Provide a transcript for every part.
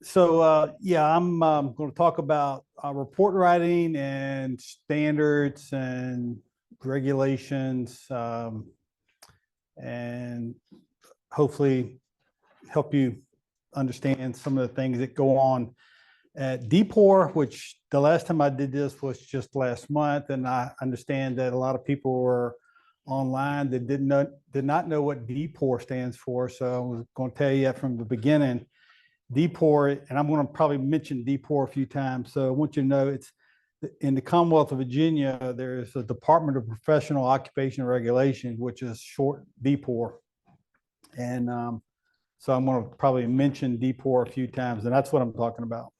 Yeah, I'm going to talk about report writing and standards and regulations, and hopefully help you understand some of the things that go on at DPOR, which the last time I did this was just last month, and I understand that a lot of people were online that did not know what DPOR stands for. So I was going to tell you that from the beginning. DPOR, and I'm going to probably mention DPOR a few times. So I want you to know it's in the Commonwealth of Virginia, there's a Department of Professional Occupation Regulation, which is short DPOR. And so I'm going to probably mention DPOR a few times, and that's what I'm talking about.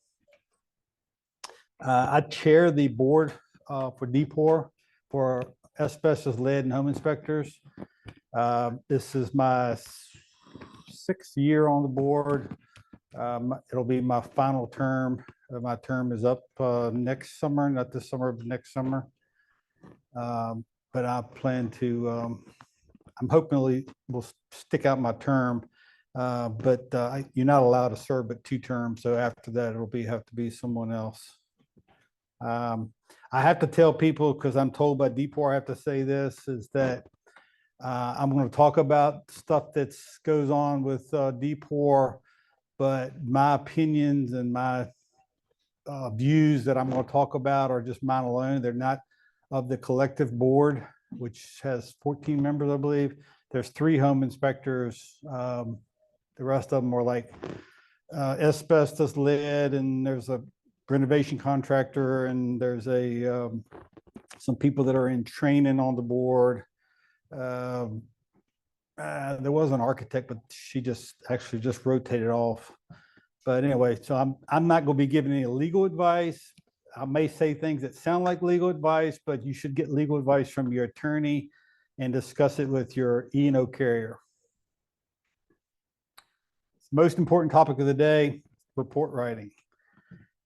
I chair the board for DPOR for asbestos, lead, and home inspectors. This is my 6th year on the board. It'll be my final term. My term is up next summer, not this summer, but next summer. But I plan to, I'm hoping we'll stick out my term, but you're not allowed to serve but 2 terms. So after that, it'll have to be someone else. I have to tell people, because I'm told by DPOR, I have to say this, is that I'm going to talk about stuff that goes on with DPOR, but my opinions and my views that I'm going to talk about are just mine alone. They're not of the collective board, which has 14 members, I believe. There's 3 home inspectors. The rest of them are like asbestos, lead, and there's a renovation contractor, and there's some people that are in training on the board. There was an architect, but she actually just rotated off. But anyway, so I'm not going to be giving any legal advice. I may say things that sound like legal advice, but you should get legal advice from your attorney and discuss it with your E&O carrier. Most important topic of the day, report writing.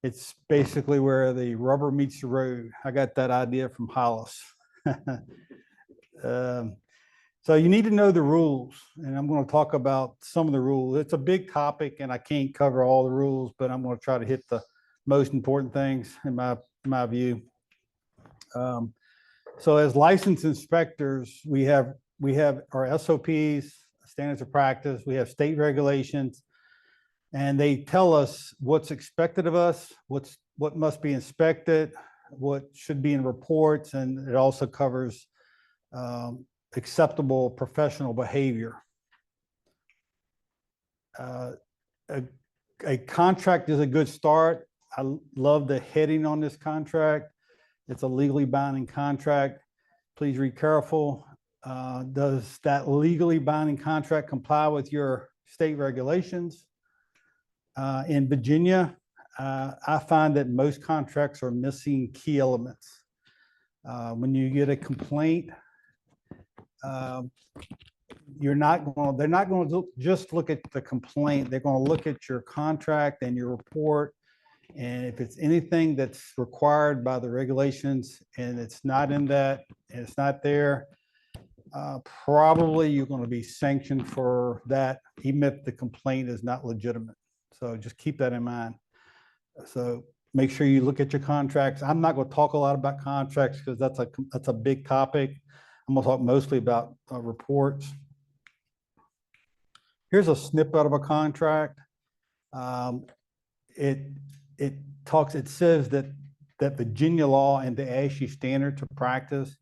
It's basically where the rubber meets the road. I got that idea from Hollis. So you need to know the rules, and I'm going to talk about some of the rules. It's a big topic, and I can't cover all the rules, but I'm going to try to hit the most important things in my view. So as licensed inspectors, we have our SOPs, standards of practice. We have state regulations, and they tell us what's expected of us, what must be inspected, what should be in reports, and it also covers acceptable professional behavior. A contract is a good start. I love the heading on this contract. It's a legally binding contract. Please read careful. Does that legally binding contract comply with your state regulations? In Virginia, I find that most contracts are missing key elements. When you get a complaint, they're not going to just look at the complaint. They're going to look at your contract and your report. And if it's anything that's required by the regulations and it's not in that, and it's not there, probably you're going to be sanctioned for that, even if the complaint is not legitimate. So just keep that in mind. So make sure you look at your contracts. I'm not going to talk a lot about contracts because that's a big topic. I'm going to talk mostly about reports. Here's a snippet of a contract. It says that Virginia law and the ASHI standard to practice.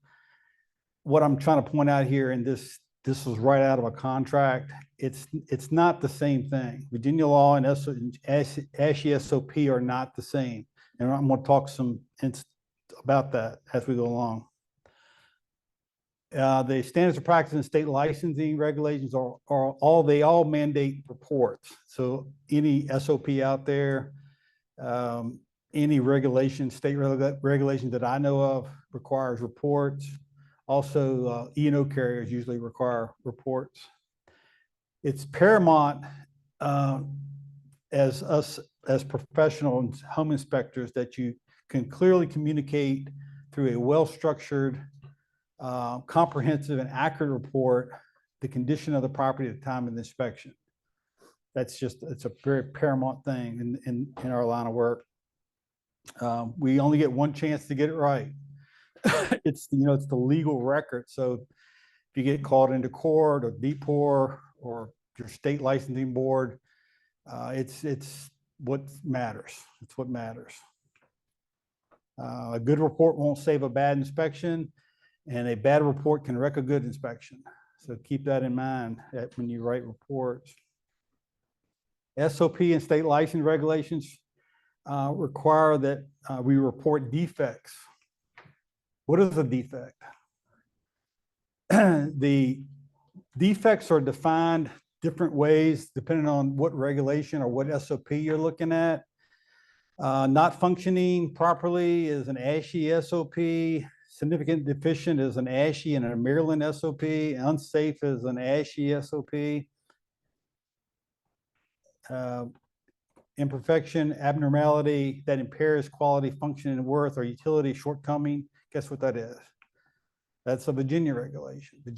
What I'm trying to point out here, and this is right out of a contract, it's not the same thing. Virginia law and ASHI SOP are not the same. And I'm going to talk about that as we go along. The standards of practice and state licensing regulations they all mandate reports. So any SOP out there, any regulation, state regulations that I know of requires reports. Also, E&O carriers usually require reports. It's paramount as professional home inspectors that you can clearly communicate through a well-structured, comprehensive and accurate report the condition of the property at the time of the inspection. It's a very paramount thing in our line of work. We only get one chance to get it right. It's the legal record. So if you get called into court or DPOR or your state licensing board, it's what matters. It's what matters. A good report won't save a bad inspection, and a bad report can wreck a good inspection. So keep that in mind when you write reports. SOP and state license regulations require that we report defects. What is a defect? The defects are defined different ways depending on what regulation or what SOP you're looking at. Not functioning properly is an ASHI SOP. Significant deficient is an ASHI and a Maryland SOP. Unsafe is an ASHI SOP. Imperfection, abnormality that impairs quality, function, and worth, or utility shortcoming. Guess what that is? That's a Virginia regulation. The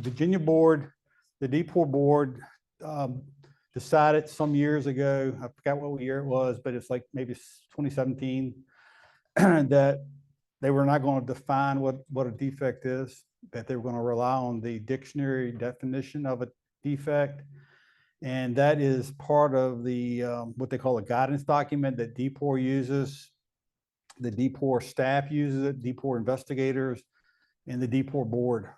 Virginia board, the DPOR board decided some years ago, I forgot what year it was, but it's like maybe 2017, that they were not going to define what a defect is, that they were going to rely on the dictionary definition of a defect. And that is part of the what they call a guidance document that DPOR uses. The DPOR staff uses it, DPOR investigators, and the DPOR board.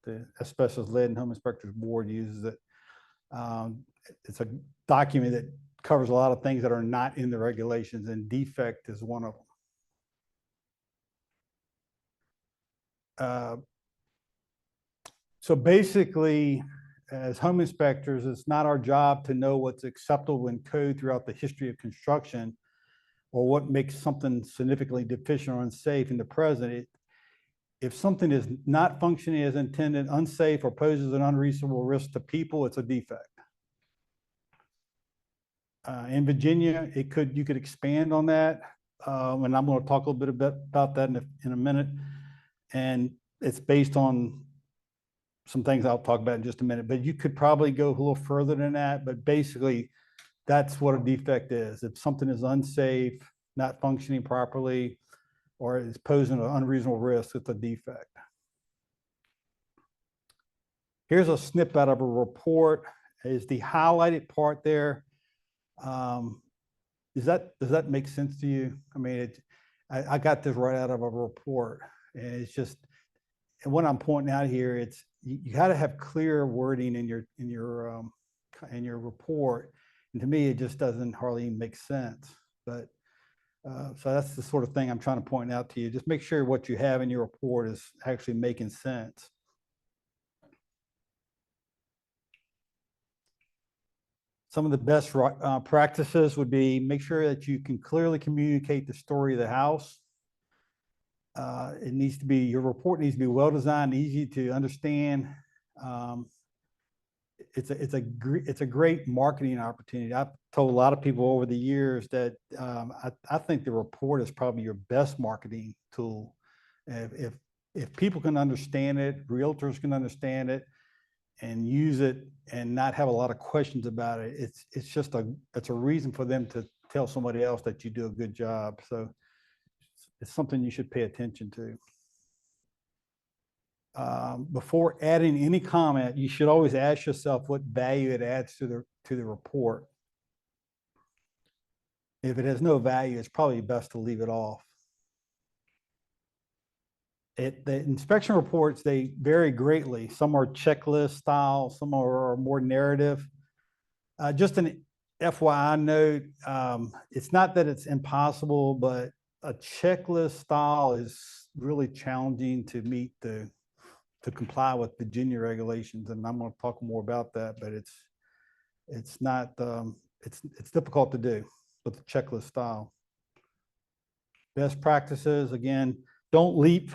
The Asbestos Lead and Home Inspectors Board uses it. It's a document that covers a lot of things that are not in the regulations, and defect is one of them. So basically, as home inspectors, it's not our job to know what's acceptable in code throughout the history of construction or what makes something significantly deficient or unsafe in the present. If something is not functioning as intended, unsafe, or poses an unreasonable risk to people, it's a defect. In Virginia, you could expand on that, and I'm going to talk a little bit about that in a minute. And it's based on some things I'll talk about in just a minute, but you could probably go a little further than that. But basically, that's what a defect is. If something is unsafe, not functioning properly, or is posing an unreasonable risk, it's a defect. Here's a snippet out of a report. Is the highlighted part there? Does that make sense to you? I mean, I got this right out of a report, and it's just, and what I'm pointing out here, it's you got to have clear wording in your report, and to me, it just doesn't hardly make sense. But so that's the sort of thing I'm trying to point out to you. Just make sure what you have in your report is actually making sense. Some of the best practices would be make sure that you can clearly communicate the story of the house. Your report needs to be well designed, easy to understand. It's a great marketing opportunity. I've told a lot of people over the years that I think the report is probably your best marketing tool. If people can understand it, realtors can understand it, and use it, and not have a lot of questions about it, it's a reason for them to tell somebody else that you do a good job. So it's something you should pay attention to. Before adding any comment, you should always ask yourself what value it adds to the report. If it has no value, it's probably best to leave it off. The inspection reports, they vary greatly. Some are checklist style, some are more narrative. Just an FYI note, it's not that it's impossible, but a checklist style is really challenging to comply with Virginia regulations, and I'm going to talk more about that. But it's not it's difficult to do with the checklist style. Best practices, again, don't leap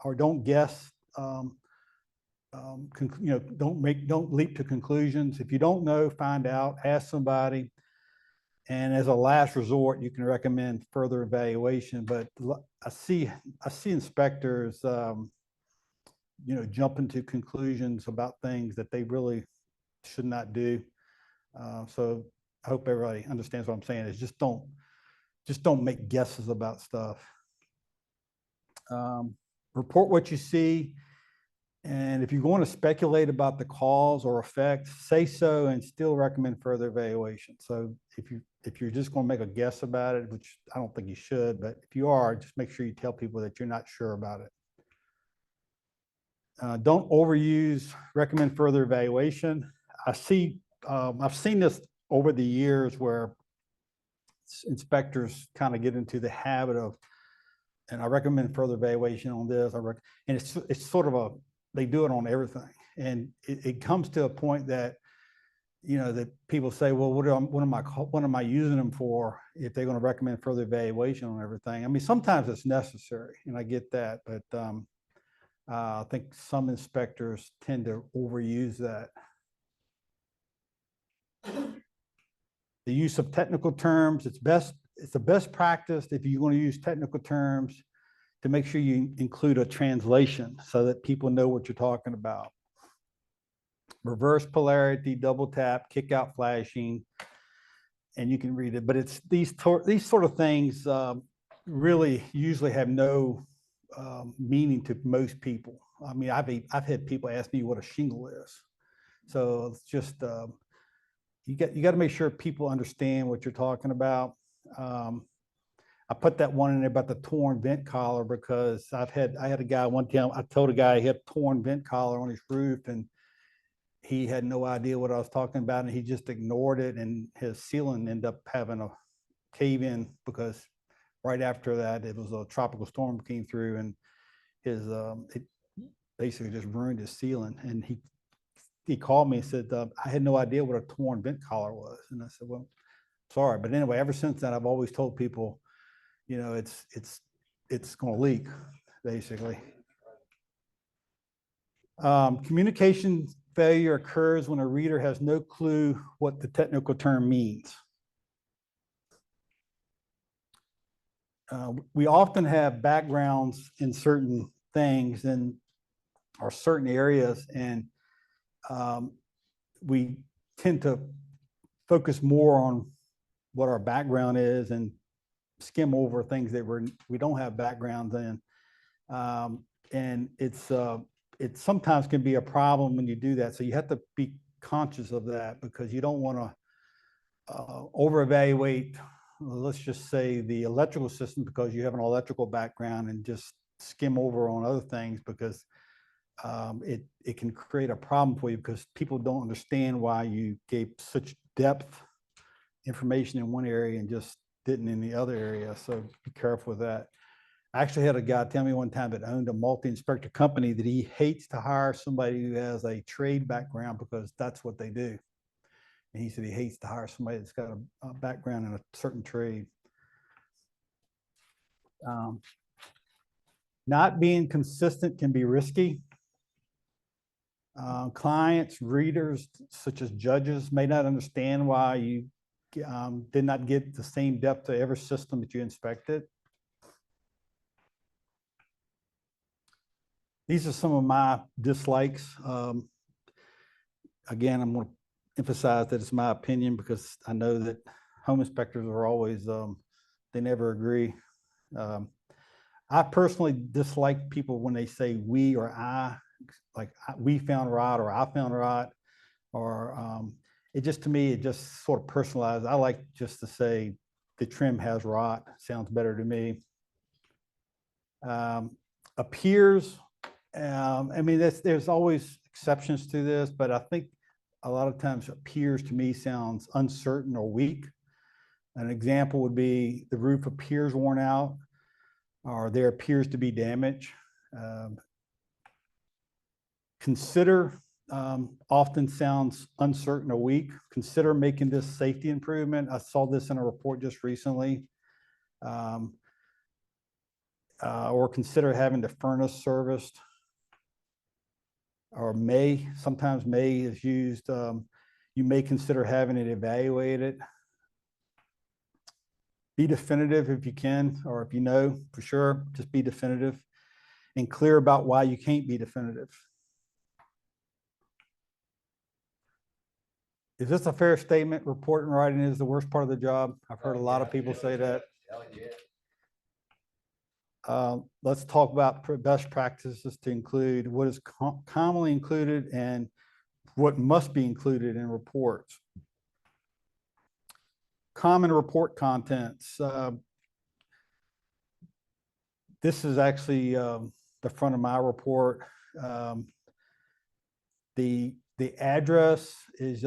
or don't guess. Don't leap to conclusions. If you don't know, find out, ask somebody. And as a last resort, you can recommend further evaluation. But I see inspectors, jumping to conclusions about things that they really should not do. So I hope everybody understands what I'm saying. Is just don't make guesses about stuff. Report what you see. And if you're going to speculate about the cause or effect, say so and still recommend further evaluation. So if you're just going to make a guess about it, which I don't think you should, but if you are, just make sure you tell people that you're not sure about it. Don't overuse, recommend further evaluation. I've seen this over the years where inspectors kind of get into the habit of, and I recommend further evaluation on this. And it's sort of they do it on everything. And it comes to a point that, that people say, well, what am I using them for if they're going to recommend further evaluation on everything? I mean, sometimes it's necessary, and I get that, but I think some inspectors tend to overuse that. The use of technical terms, it's the best practice if you want to use technical terms to make sure you include a translation so that people know what you're talking about. Reverse polarity, double tap, kick out flashing, and you can read it. But it's these sort of things really usually have no meaning to most people. I mean, I've had people ask me what a shingle is. So it's just you got to make sure people understand what you're talking about. I put that one in there about the torn vent collar because I had a guy one time, I told a guy he had a torn vent collar on his roof and he had no idea what I was talking about and he just ignored it, and his ceiling ended up having a cave in because right after that it was a tropical storm came through and his it basically just ruined his ceiling. And he called me and said, I had no idea what a torn vent collar was. And I said, well, sorry. But anyway, ever since then, I've always told people, it's going to leak, basically. Communication failure occurs when a reader has no clue what the technical term means. We often have backgrounds in certain things or certain areas, and we tend to focus more on what our background is and skim over things that we don't have backgrounds in. And it sometimes can be a problem when you do that. So you have to be conscious of that because you don't want to over-evaluate, let's just say, the electrical system because you have an electrical background and just skim over on other things because it can create a problem for you because people don't understand why you gave such depth information in one area and just didn't in the other area. So be careful with that. I actually had a guy tell me one time that owned a multi-inspector company that he hates to hire somebody who has a trade background because that's what they do. And he said he hates to hire somebody that's got a background in a certain trade. Not being consistent can be risky. Clients, readers, such as judges, may not understand why you did not get the same depth to every system that you inspected. These are some of my dislikes. Again, I'm going to emphasize that it's my opinion because I know that home inspectors are always, they never agree. I personally dislike people when they say we or I, like we found rot or I found rot, or it just, to me, it just sort of personalized. I like just to say the trim has rot. Sounds better to me. Appears, I mean, there's always exceptions to this, but I think a lot of times appears to me sounds uncertain or weak. An example would be the roof appears worn out or there appears to be damage. Consider often sounds uncertain or weak. Consider making this safety improvement. I saw this in a report just recently. Or consider having the furnace serviced. Or sometimes may is used. You may consider having it evaluated. Be definitive if you can, or if you know for sure, just be definitive and clear about why you can't be definitive. Is this a fair statement? Report and writing is the worst part of the job. I've heard a lot of people say that. Let's talk about best practices to include what is commonly included and what must be included in reports. Common report contents. This is actually the front of my report. The address is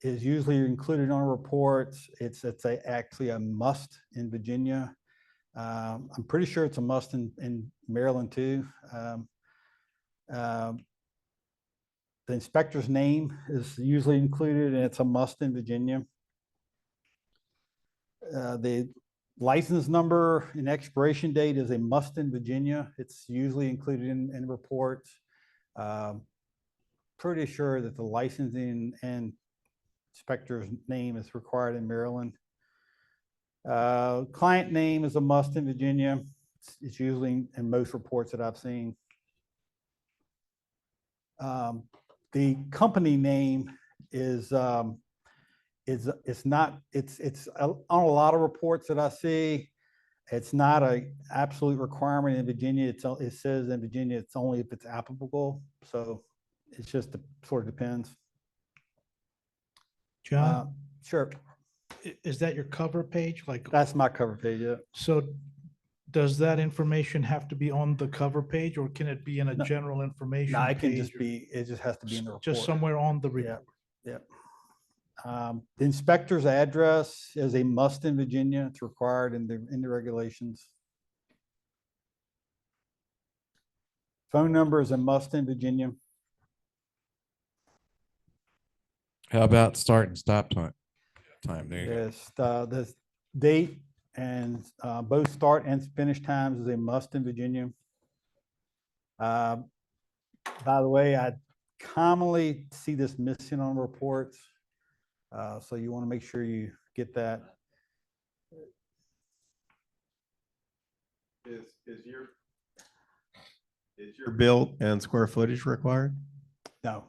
usually included on reports. It's actually a must in Virginia. I'm pretty sure it's a must in Maryland too. The inspector's name is usually included, and it's a must in Virginia. The license number and expiration date is a must in Virginia. It's usually included in reports. Pretty sure that the licensing and inspector's name is required in Maryland. Client name is a must in Virginia. It's usually in most reports that I've seen. The company name is it's not, it's on a lot of reports that I see. It's not an absolute requirement in Virginia. It says in Virginia it's only if it's applicable. So it's just sort of depends. John, Sure. is that your cover page? Like, That's my cover page. Yeah. so does that information have to be on the cover page, or can it be in a No. general information No, it can page, just be, it just has to be in the report. just somewhere on the report? Yeah. The inspector's address is a must in Virginia. It's required in the regulations. Phone number is a must in Virginia. How about start and stop time? There you go. Yes, the date and both start and finish times is a must in Virginia. By the way, I commonly see this missing on reports. So you want to make sure you get that. Is your build and square footage required? No.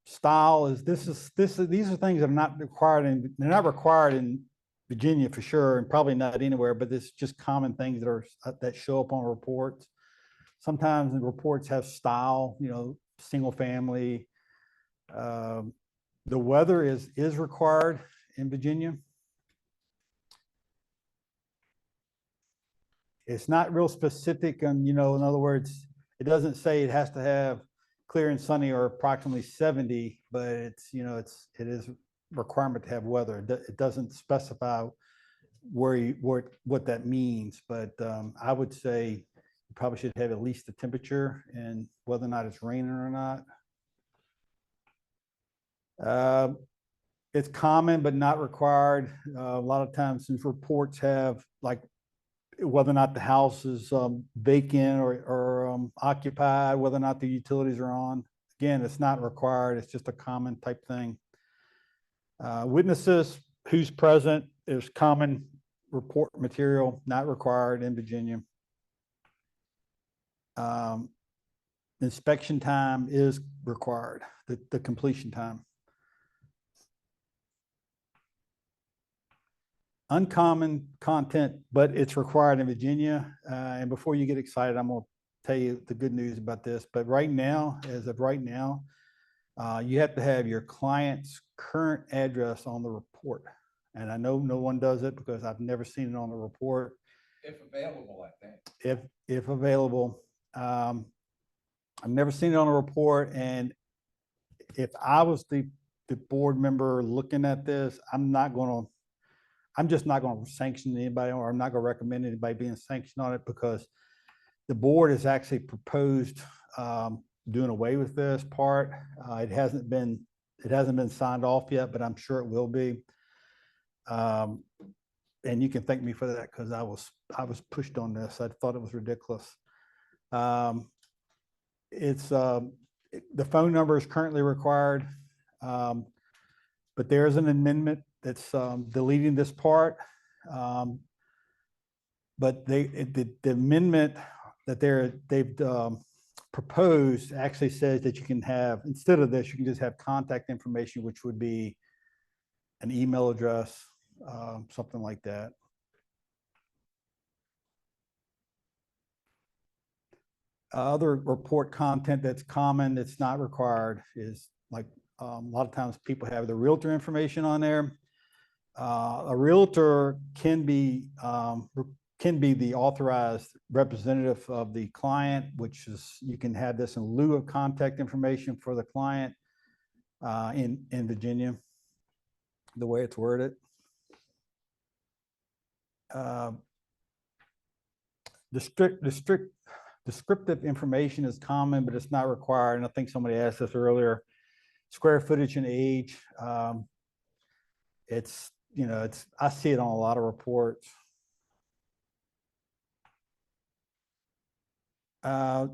Style is these are things that are not required they're not required in Virginia for sure, and probably not anywhere, but it's just common things that show up on reports. Sometimes the reports have style, single family. The weather is required in Virginia. It's not real specific on, in other words, it doesn't say it has to have clear and sunny or approximately 70, but it is a requirement to have weather. It doesn't specify what that means, but I would say you probably should have at least the temperature and whether or not it's raining or not. It's common but not required. A lot of times these reports have like whether or not the house is vacant or occupied, whether or not the utilities are on. Again, it's not required. It's just a common type thing. Witnesses, who's present, is common report material, not required in Virginia. Inspection time is required, the completion time. Uncommon content, but it's required in Virginia. And before you get excited, I'm going to tell you the good news about this. But right now, as of right now, you have to have your client's current address on the report. And I know no one does it because I've never seen it on the report. If available, I think. If available. I've never seen it on a report. And if I was the board member looking at this, I'm just not going to sanction anybody, or I'm not going to recommend anybody being sanctioned on it, because the board has actually proposed doing away with this part. It hasn't been signed off yet, but I'm sure it will be. And you can thank me for that, because I was pushed on this. I thought it was ridiculous. It's the phone number is currently required, but there's an amendment that's deleting this part. But the amendment that they've proposed actually says that you can have, instead of this, you can just have contact information, which would be an email address, something like that. Other report content that's common, that's not required, is like a lot of times people have the realtor information on there. A realtor can be the authorized representative of the client, which is, you can have this in lieu of contact information for the client in Virginia, the way it's worded. Descriptive information is common, but it's not required. And I think somebody asked this earlier. Square footage and age. It's, I see it on a lot of reports. A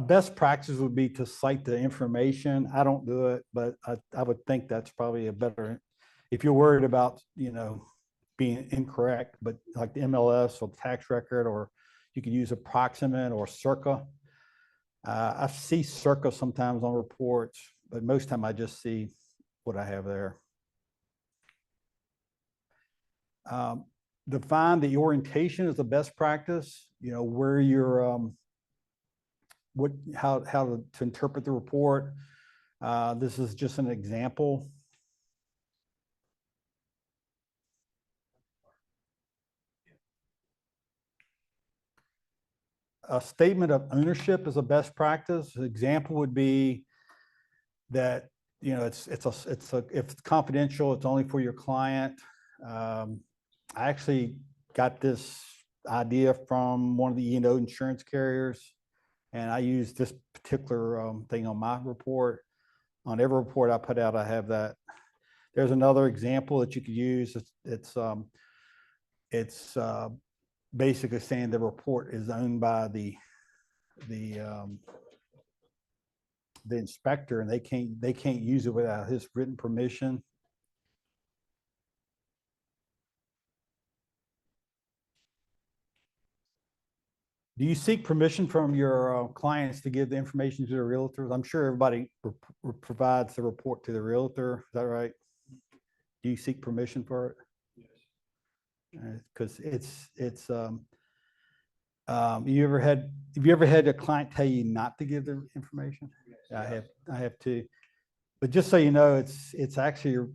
best practice would be to cite the information. I don't do it, but I would think that's probably a better, if you're worried about, being incorrect, but like the MLS or tax record, or you could use approximate or circa. I see circa sometimes on reports, but most time I just see what I have there. Define the orientation as the best practice, where you're, how to interpret the report. This is just an example. A statement of ownership is a best practice. An example would be that, if it's confidential, it's only for your client. I actually got this idea from one of the E&O insurance carriers, and I use this particular thing on my report. On every report I put out, I have that. There's another example that you could use. It's basically saying the report is owned by the inspector, and they can't use it without his written permission. Do you seek permission from your clients to give the information to the realtors? I'm sure everybody provides the report to the realtor. Is that right? Do you seek permission for it? Yes. Because have you ever had a client tell you not to give their information? Yes. I have too. But just so you know, it's actually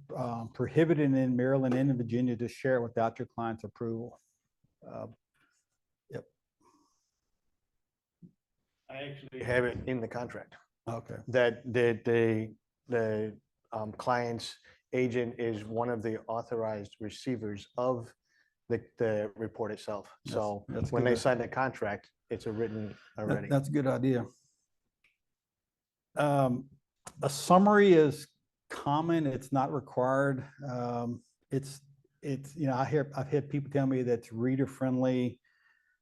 prohibited in Maryland and in Virginia to share it without your client's approval. Yep. I actually have it in the contract Okay. that the client's agent is one of the authorized receivers of the report itself. So that's when good. they sign the contract, it's written already. That's a good idea. A summary is common. It's not required. I've had people tell me that's reader friendly.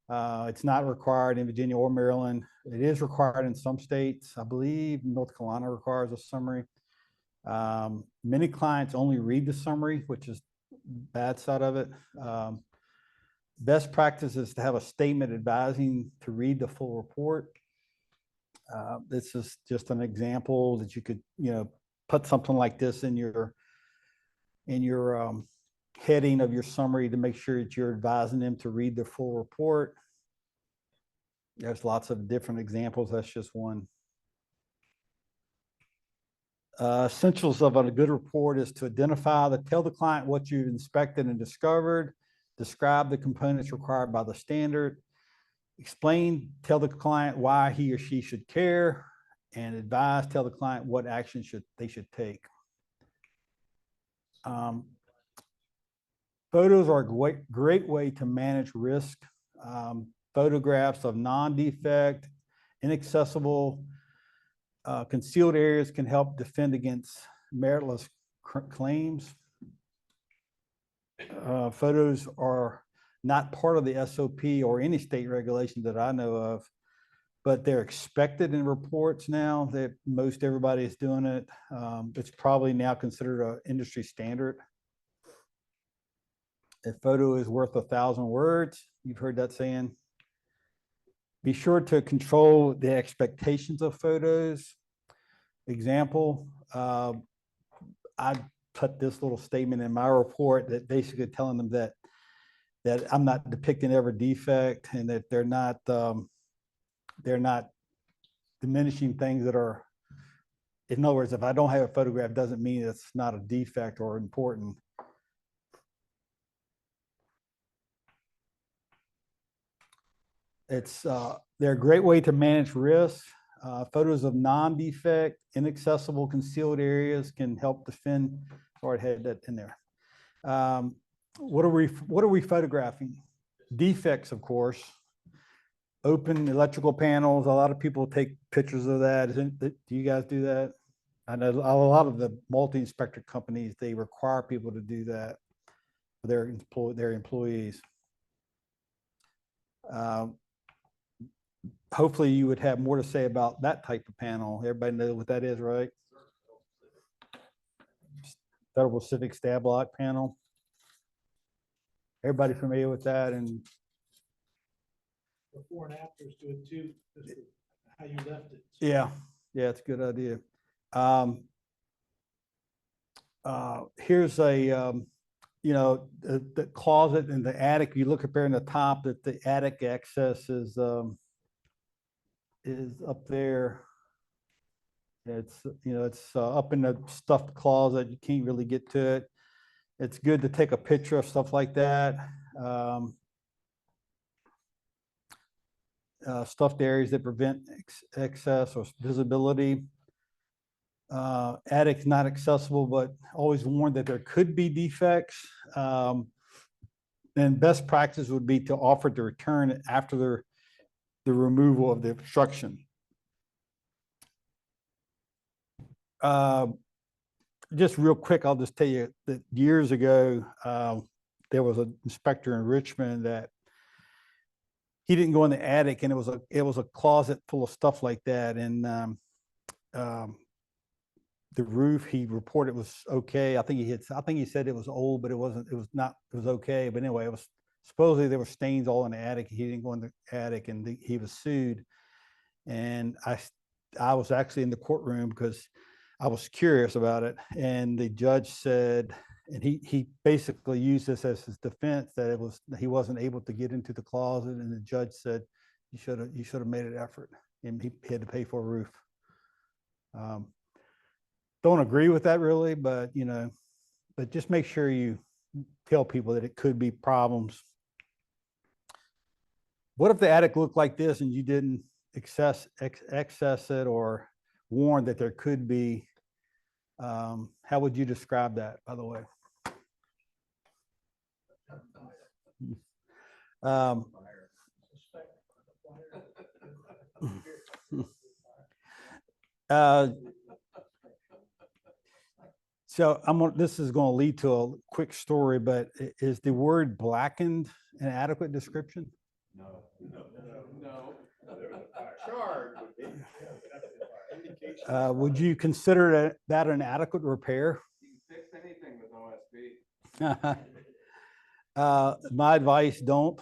It's not required in Virginia or Maryland. It is required in some states. I believe North Carolina requires a summary. Many clients only read the summary, which is bad side of it. Best practice is to have a statement advising to read the full report. This is just an example that you could, put something like this in your heading of your summary to make sure that you're advising them to read the full report. There's lots of different examples. That's just one. Essentials of a good report is to tell the client what you've inspected and discovered, describe the components required by the standard, tell the client why he or she should care, and tell the client what action they should take. Photos are a great way to manage risk. Photographs of non-defect, inaccessible, concealed areas can help defend against meritless claims. Photos are not part of the SOP or any state regulation that I know of, but they're expected in reports now that most everybody is doing it. It's probably now considered an industry standard. A photo is worth 1,000 words. You've heard that saying. Be sure to control the expectations of photos. Example, I put this little statement in my report that basically telling them that I'm not depicting every defect and that they're not diminishing things that are, in other words, if I don't have a photograph, doesn't mean it's not a defect or important. They're a great way to manage risk. Photos of non-defect, inaccessible, concealed areas can help defend. Sorry, I had that in there. What are we photographing? Defects, of course. Open electrical panels. A lot of people take pictures of that. Do you guys do that? I know a lot of the multi-inspector companies, they require people to do that for their employees. Hopefully you would have more to say about that type of panel. Everybody knows what that is, right? Federal Civic Stab Lock panel. Everybody familiar with that? And Before and afters to it too, just how you left it. yeah, it's a good idea. Here's a, the closet in the attic. You look up there in the top, that the attic access is up there. It's, it's up in the stuffed closet. You can't really get to it. It's good to take a picture of stuff like that. Stuffed areas that prevent excess or visibility. Attic's not accessible, but always warned that there could be defects. And best practice would be to offer to return it after the removal of the obstruction. Just real quick, I'll just tell you that years ago, there was an inspector in Richmond that he didn't go in the attic, and it was a closet full of stuff like that. And the roof, he reported was okay. I think he said it was old, but it wasn't. It was okay. But anyway, it was supposedly there were stains all in the attic. He didn't go in the attic, and he was sued. And I was actually in the courtroom because I was curious about it. And the judge said, and he basically used this as his defense, that he wasn't able to get into the closet. And the judge said, you should have made an effort, and he had to pay for a roof. Don't agree with that really, but but just make sure you tell people that it could be problems. What if the attic looked like this and you didn't access it or warn that there could be? How would you describe that, by the way? So this is going to lead to a quick story, but is the word blackened an adequate description? No. Would you consider that an adequate repair? You can fix anything with OSB. My advice, don't.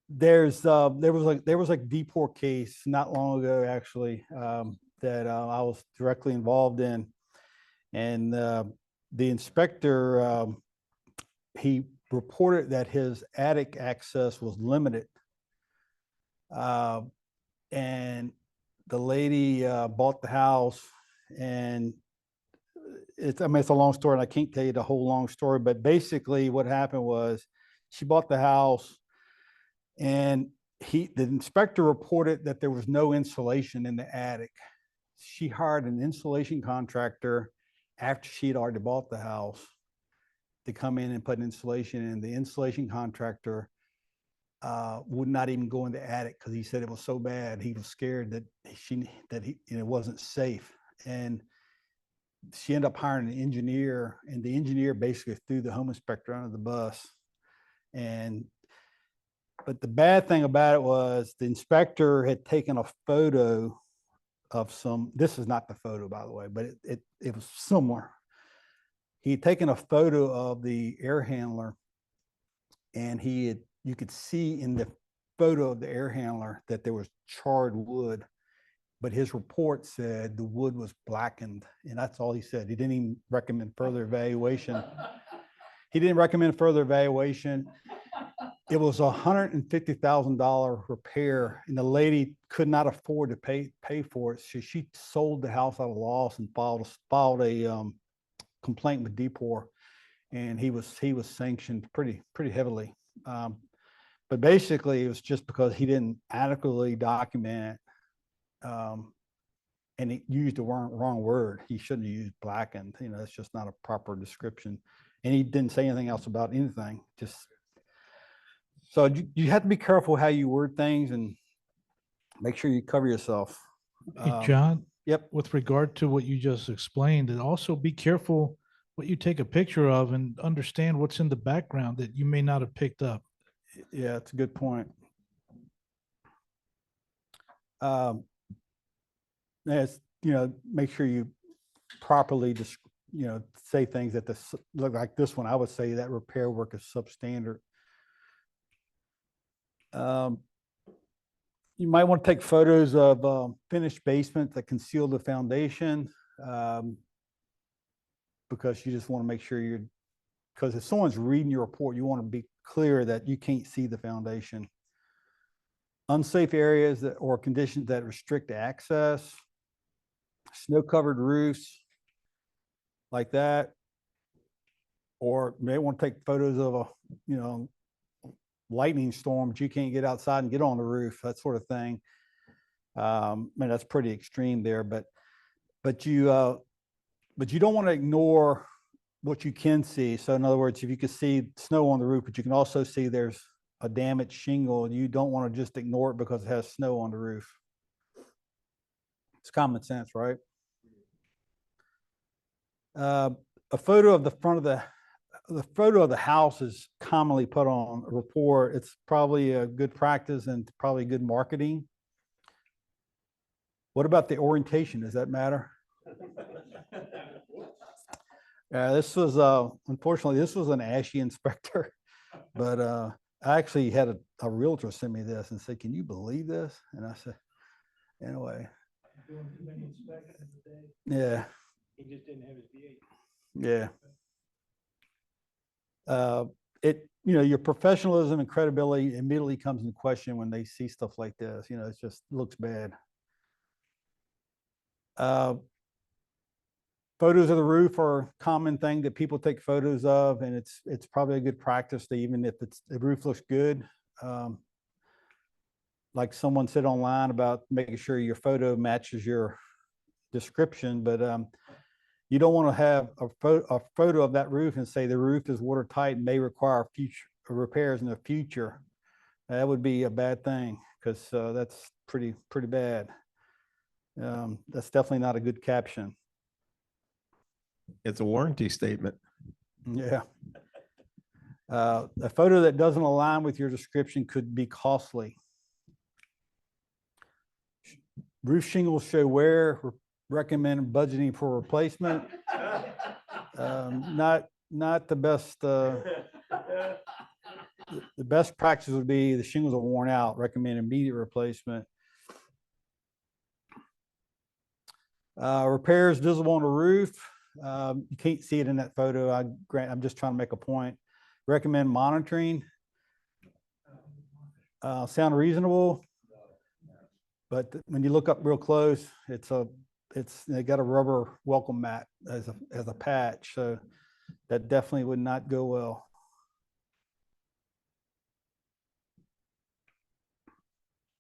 There was a deport case not long ago, actually, that I was directly involved in. And the inspector, he reported that his attic access was limited. And the lady bought the house, and it's a long story, and I can't tell you the whole long story, but basically what happened was she bought the house, and the inspector reported that there was no insulation in the attic. She hired an insulation contractor after she'd already bought the house to come in and put insulation in. The insulation contractor would not even go in the attic because he said it was so bad. He was scared that it wasn't safe. And she ended up hiring an engineer, and the engineer basically threw the home inspector under the bus. But the bad thing about it was the inspector had taken a photo of this is not the photo, by the way, but it was similar. He had taken a photo of the air handler, and you could see in the photo of the air handler that there was charred wood, but his report said the wood was blackened, and that's all he said. He didn't even recommend further evaluation. He didn't recommend further evaluation. It was $150,000 repair, and the lady could not afford to pay for it. So she sold the house at a loss and filed a complaint with DPOR, and he was sanctioned pretty heavily. But basically, it was just because he didn't adequately document, and he used the wrong word. He shouldn't have used blackened. You know, it's just not a proper description. And he didn't say anything else about anything. Just so you have to be careful how you word things and make sure you cover yourself. Hey, John, Yep. with regard to what you just explained, and also be careful what you take a picture of and understand what's in the background that you may not have picked up. Yeah, it's a good point. Yes, make sure you properly just, say things that look like this one. I would say that repair work is substandard. You might want to take photos of finished basements that conceal the foundation, because you just want to make sure because if someone's reading your report, you want to be clear that you can't see the foundation. Unsafe areas or conditions that restrict access, snow-covered roofs like that, or you may want to take photos of a, lightning storm, but you can't get outside and get on the roof, that sort of thing. I mean, that's pretty extreme there, but you don't want to ignore what you can see. So in other words, if you can see snow on the roof, but you can also see there's a damaged shingle, you don't want to just ignore it because it has snow on the roof. It's common sense, right? A photo of the front of the photo of the house is commonly put on a report. It's probably a good practice and probably good marketing. What about the orientation? Does that matter? This was unfortunately this was an ASHI inspector, but I actually had a realtor send me this and said, "Can you believe this?" And I said, "Anyway." Yeah. He just didn't have his VA. Yeah. Your professionalism and credibility immediately comes into question when they see stuff like this. It just looks bad. Photos of the roof are a common thing that people take photos of, and it's probably a good practice to, even if the roof looks good. Like someone said online about making sure your photo matches your description, but you don't want to have a photo of that roof and say the roof is watertight and may require future repairs in the future. That would be a bad thing, because that's pretty bad. That's definitely not a good caption. It's a warranty statement. Yeah. A photo that doesn't align with your description could be costly. Roof shingles show wear. Recommend budgeting for replacement. Not the best. The best practice would be the shingles are worn out. Recommend immediate replacement. Repairs visible on the roof. You can't see it in that photo. I'm just trying to make a point. Recommend monitoring. Sound reasonable, but when you look up real close, they got a rubber welcome mat as a patch, so that definitely would not go well.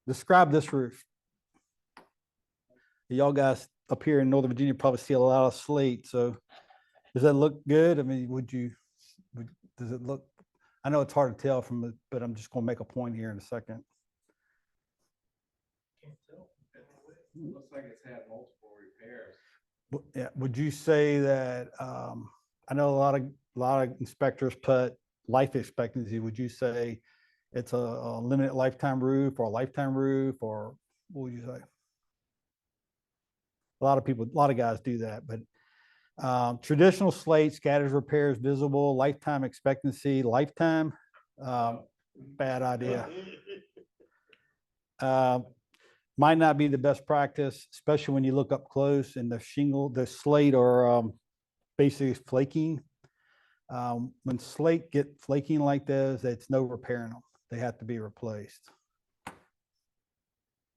Describe this roof. Y'all guys up here in Northern Virginia probably see a lot of slate. So does that look good? I mean, does it look, I know it's hard to tell from it, but I'm just going to make a point here in a second. Looks like it's had multiple repairs. Yeah, would you say that, I know a lot of inspectors put life expectancy. Would you say it's a limited lifetime roof or a lifetime roof, or what would you say? A lot of guys do that, but traditional slate, scatters, repairs, visible, lifetime expectancy, lifetime, bad idea. Might not be the best practice, especially when you look up close and the shingle, the slate are basically flaking. When slate get flaking like this, it's no repairing them. They have to be replaced.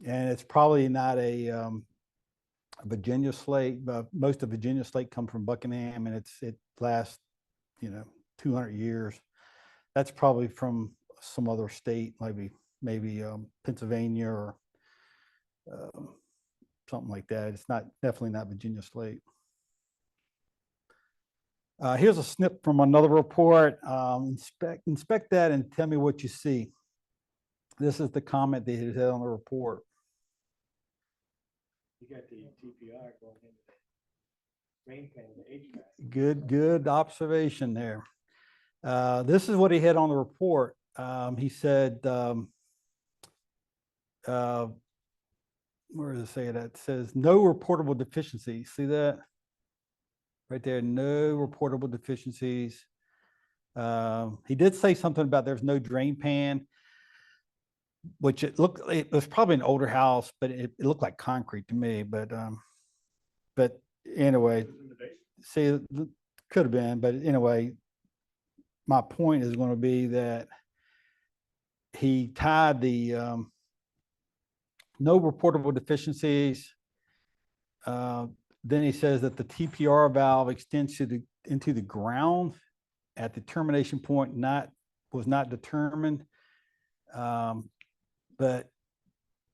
And it's probably not a Virginia slate, but most of Virginia slate come from Buckingham, and it lasts, 200 years. That's probably from some other state, maybe Pennsylvania or something like that. It's definitely not Virginia slate. Here's a snip from another report. Inspect that and tell me what you see. This is the comment that he had on the report. You got the TPR going into the main pan, the HVAC. Good observation there. This is what he had on the report. He said, where does it say that? It says no reportable deficiencies. See that? Right there, no reportable deficiencies. He did say something about there's no drain pan, which it was probably an older house, but it looked like concrete to me. But anyway, see, it could have been, but anyway, my point is going to be that he tied the no reportable deficiencies. Then he says that the TPR valve extends into the ground at the termination point was not determined. But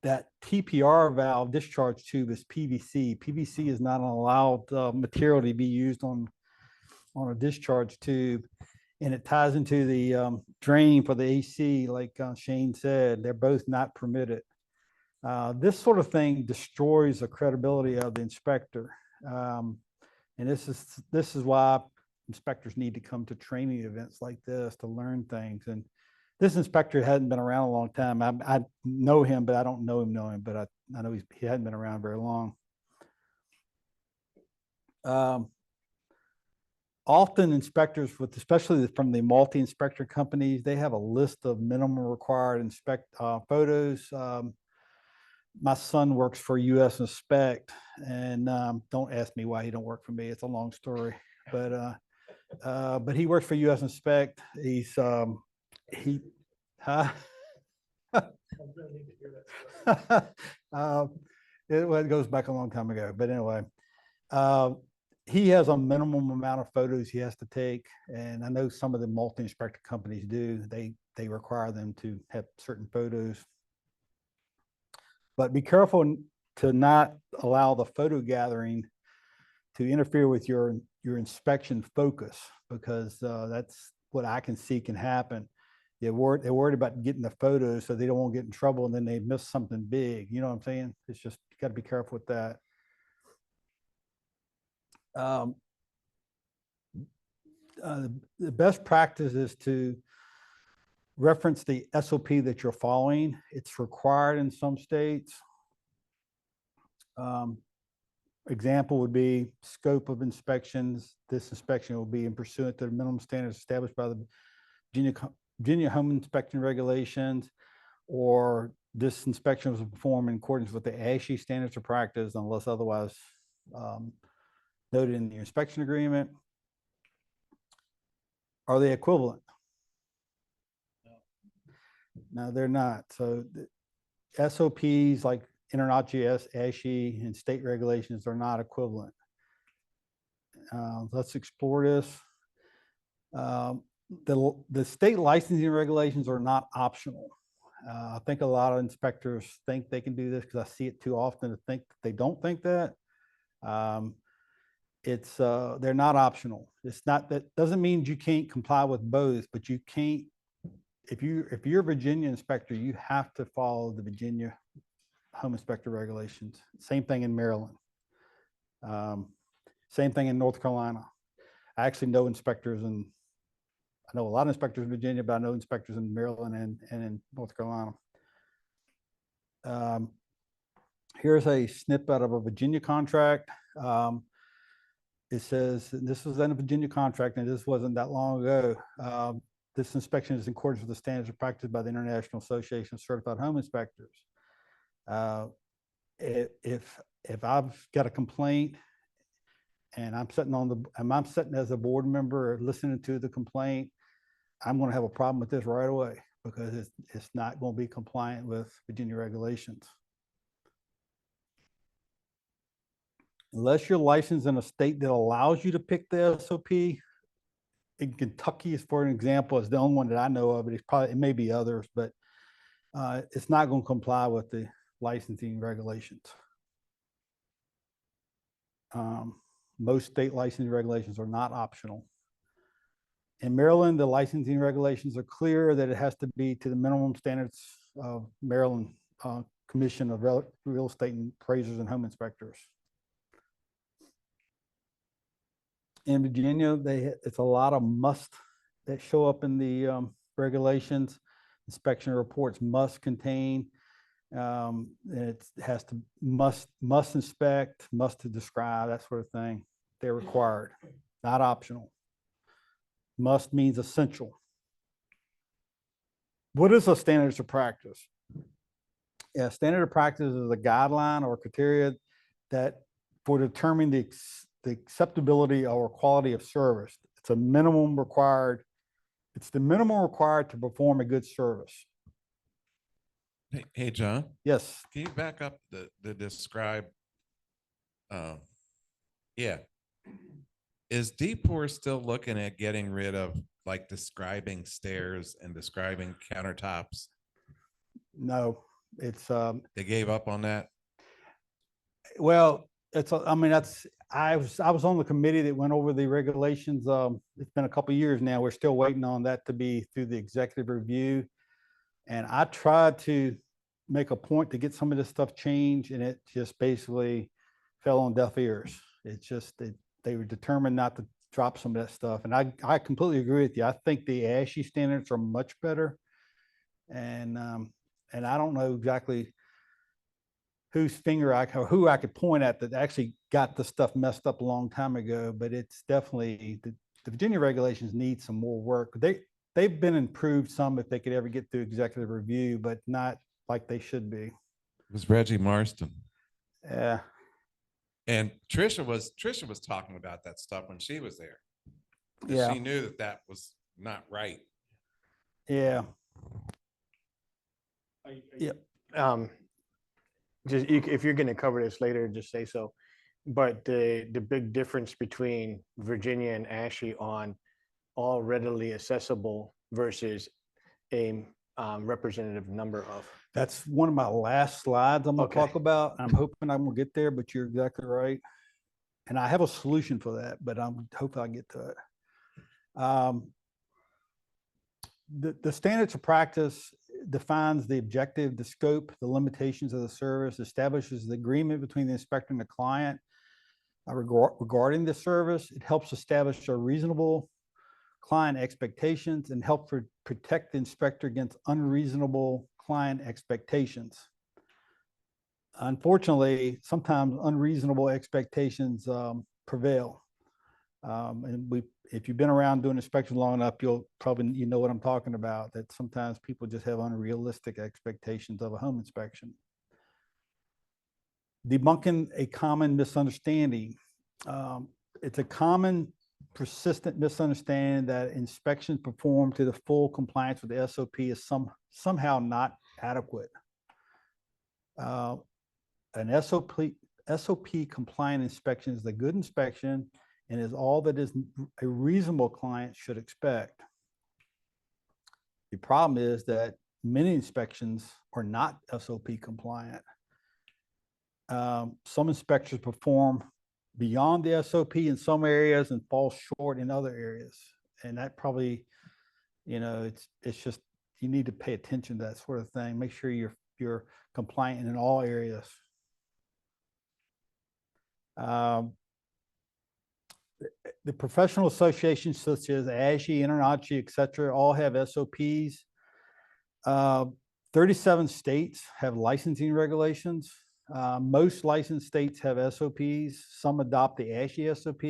that TPR valve discharge tube is PVC. PVC is not an allowed material to be used on a discharge tube, and it ties into the drain for the AC, like Shane said. They're both not permitted. This sort of thing destroys the credibility of the inspector, and this is why inspectors need to come to training events like this to learn things. And this inspector hadn't been around a long time. I know him, but I don't know him, but I know he hadn't been around very long. Often inspectors, especially from the multi-inspector companies, they have a list of minimum required photos. My son works for US Inspect, and don't ask me why he don't work for me. It's a long story, but he works for US Inspect. He's it goes back a long time ago, but anyway, he has a minimum amount of photos he has to take, and I know some of the multi-inspector companies do. They require them to have certain photos. But be careful to not allow the photo gathering to interfere with your inspection focus, because that's what I can see can happen. They're worried about getting the photos so they don't want to get in trouble, and then they miss something big. You know what I'm saying? It's just, you got to be careful with that. The best practice is to reference the SOP that you're following. It's required in some states. Example would be scope of inspections. This inspection will be in pursuant to the minimum standards established by the Virginia Home Inspection Regulations, or this inspection was performed in accordance with the ASHI standards of practice unless otherwise noted in the inspection agreement. Are they equivalent? No, they're not. So the SOPs like InterNACHI, ASHI, and state regulations are not equivalent. Let's explore this. The state licensing regulations are not optional. I think a lot of inspectors think they can do this because I see it too often to think that they don't think that. They're not optional. It's not, that doesn't mean you can't comply with both, but you can't, if you're a Virginia inspector, you have to follow the Virginia home inspector regulations. Same thing in Maryland. Same thing in North Carolina. I actually know inspectors, and I know a lot of inspectors in Virginia, but I know inspectors in Maryland and in North Carolina. Here's a snippet of a Virginia contract. It says, this was in a Virginia contract, and this wasn't that long ago. This inspection is in accordance with the standards of practice by the International Association of Certified Home Inspectors. Uh, if I've got a complaint and I'm sitting as a board member listening to the complaint, I'm going to have a problem with this right away because it's not going to be compliant with Virginia regulations. Unless you're licensed in a state that allows you to pick the SOP, in Kentucky, for an example, is the only one that I know of, but it may be others, but it's not going to comply with the licensing regulations. Most state licensing regulations are not optional. In Maryland, the licensing regulations are clear that it has to be to the minimum standards of Maryland Commission of Real Estate Appraisers and Home Inspectors. In Virginia, it's a lot of must that show up in the regulations. Inspection reports must contain. It has to must inspect, must to describe, that sort of thing. They're required, not optional. Must means essential. What is a standards of practice? Yeah, standard of practice is a guideline or criteria that for determining the acceptability or quality of service. It's a minimum required. It's the minimum required to perform a good service. Hey, John, Yes. can you back up the describe? Yeah. Is DPOR still looking at getting rid of like describing stairs and describing countertops? No, it's They gave up on that? well, I mean, I was on the committee that went over the regulations. It's been a couple of years now. We're still waiting on that to be through the executive review. And I tried to make a point to get some of this stuff changed, and it just basically fell on deaf ears. It's just they were determined not to drop some of that stuff. And I completely agree with you. I think the ASHI standards are much better. And I don't know exactly whose finger who I could point at that actually got the stuff messed up a long time ago, but it's definitely the Virginia regulations need some more work. They've been improved some if they could ever get through executive review, but not like they should be. It was Reggie Marston. Yeah. And Trisha was talking about that stuff when she was there. Yeah. She knew that was not right. Yeah. Yeah. Just if you're going to cover this later, just say so. But the big difference between Virginia and ASHI on all readily accessible versus a representative number of. That's one of my last slides I'm going to talk about. I'm hoping I'm going to get there, but you're exactly right. And I have a solution for that, but I'm hoping I get to it. The standards of practice defines the objective, the scope, the limitations of the service, establishes the agreement between the inspector and the client regarding the service. It helps establish a reasonable client expectations and help protect the inspector against unreasonable client expectations. Unfortunately, sometimes unreasonable expectations prevail. And if you've been around doing inspection long enough, you know what I'm talking about, that sometimes people just have unrealistic expectations of a home inspection. Debunking a common misunderstanding. It's a common persistent misunderstanding that inspection performed to the full compliance with the SOP is somehow not adequate. An SOP compliant inspection is a good inspection and is all that is a reasonable client should expect. The problem is that many inspections are not SOP compliant. Some inspectors perform beyond the SOP in some areas and fall short in other areas. And that probably, it's just, you need to pay attention to that sort of thing. Make sure you're compliant in all areas. The professional associations such as ASHI, INTERNACHI, et cetera, all have SOPs. 37 states have licensing regulations. Most licensed states have SOPs. Some adopt the ASHI SOP.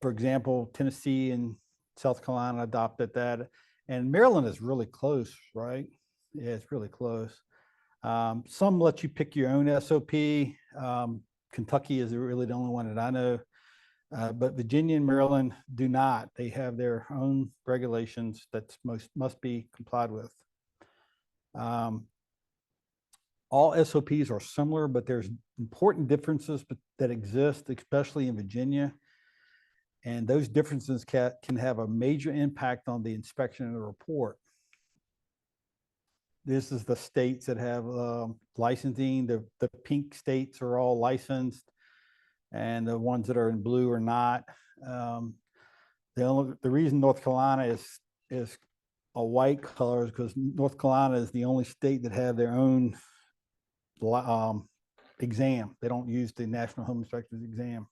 For example, Tennessee and South Carolina adopted that. And Maryland is really close, right? Yeah, it's really close. Some let you pick your own SOP. Kentucky is really the only one that I know. But Virginia and Maryland do not. They have their own regulations that must be complied with. All SOPs are similar, but there's important differences that exist, especially in Virginia. And those differences can have a major impact on the inspection and the report. This is the states that have licensing. The pink states are all licensed, and the ones that are in blue are not. The reason North Carolina is a white color is because North Carolina is the only state that have their own exam. They don't use the National Home Inspectors exam.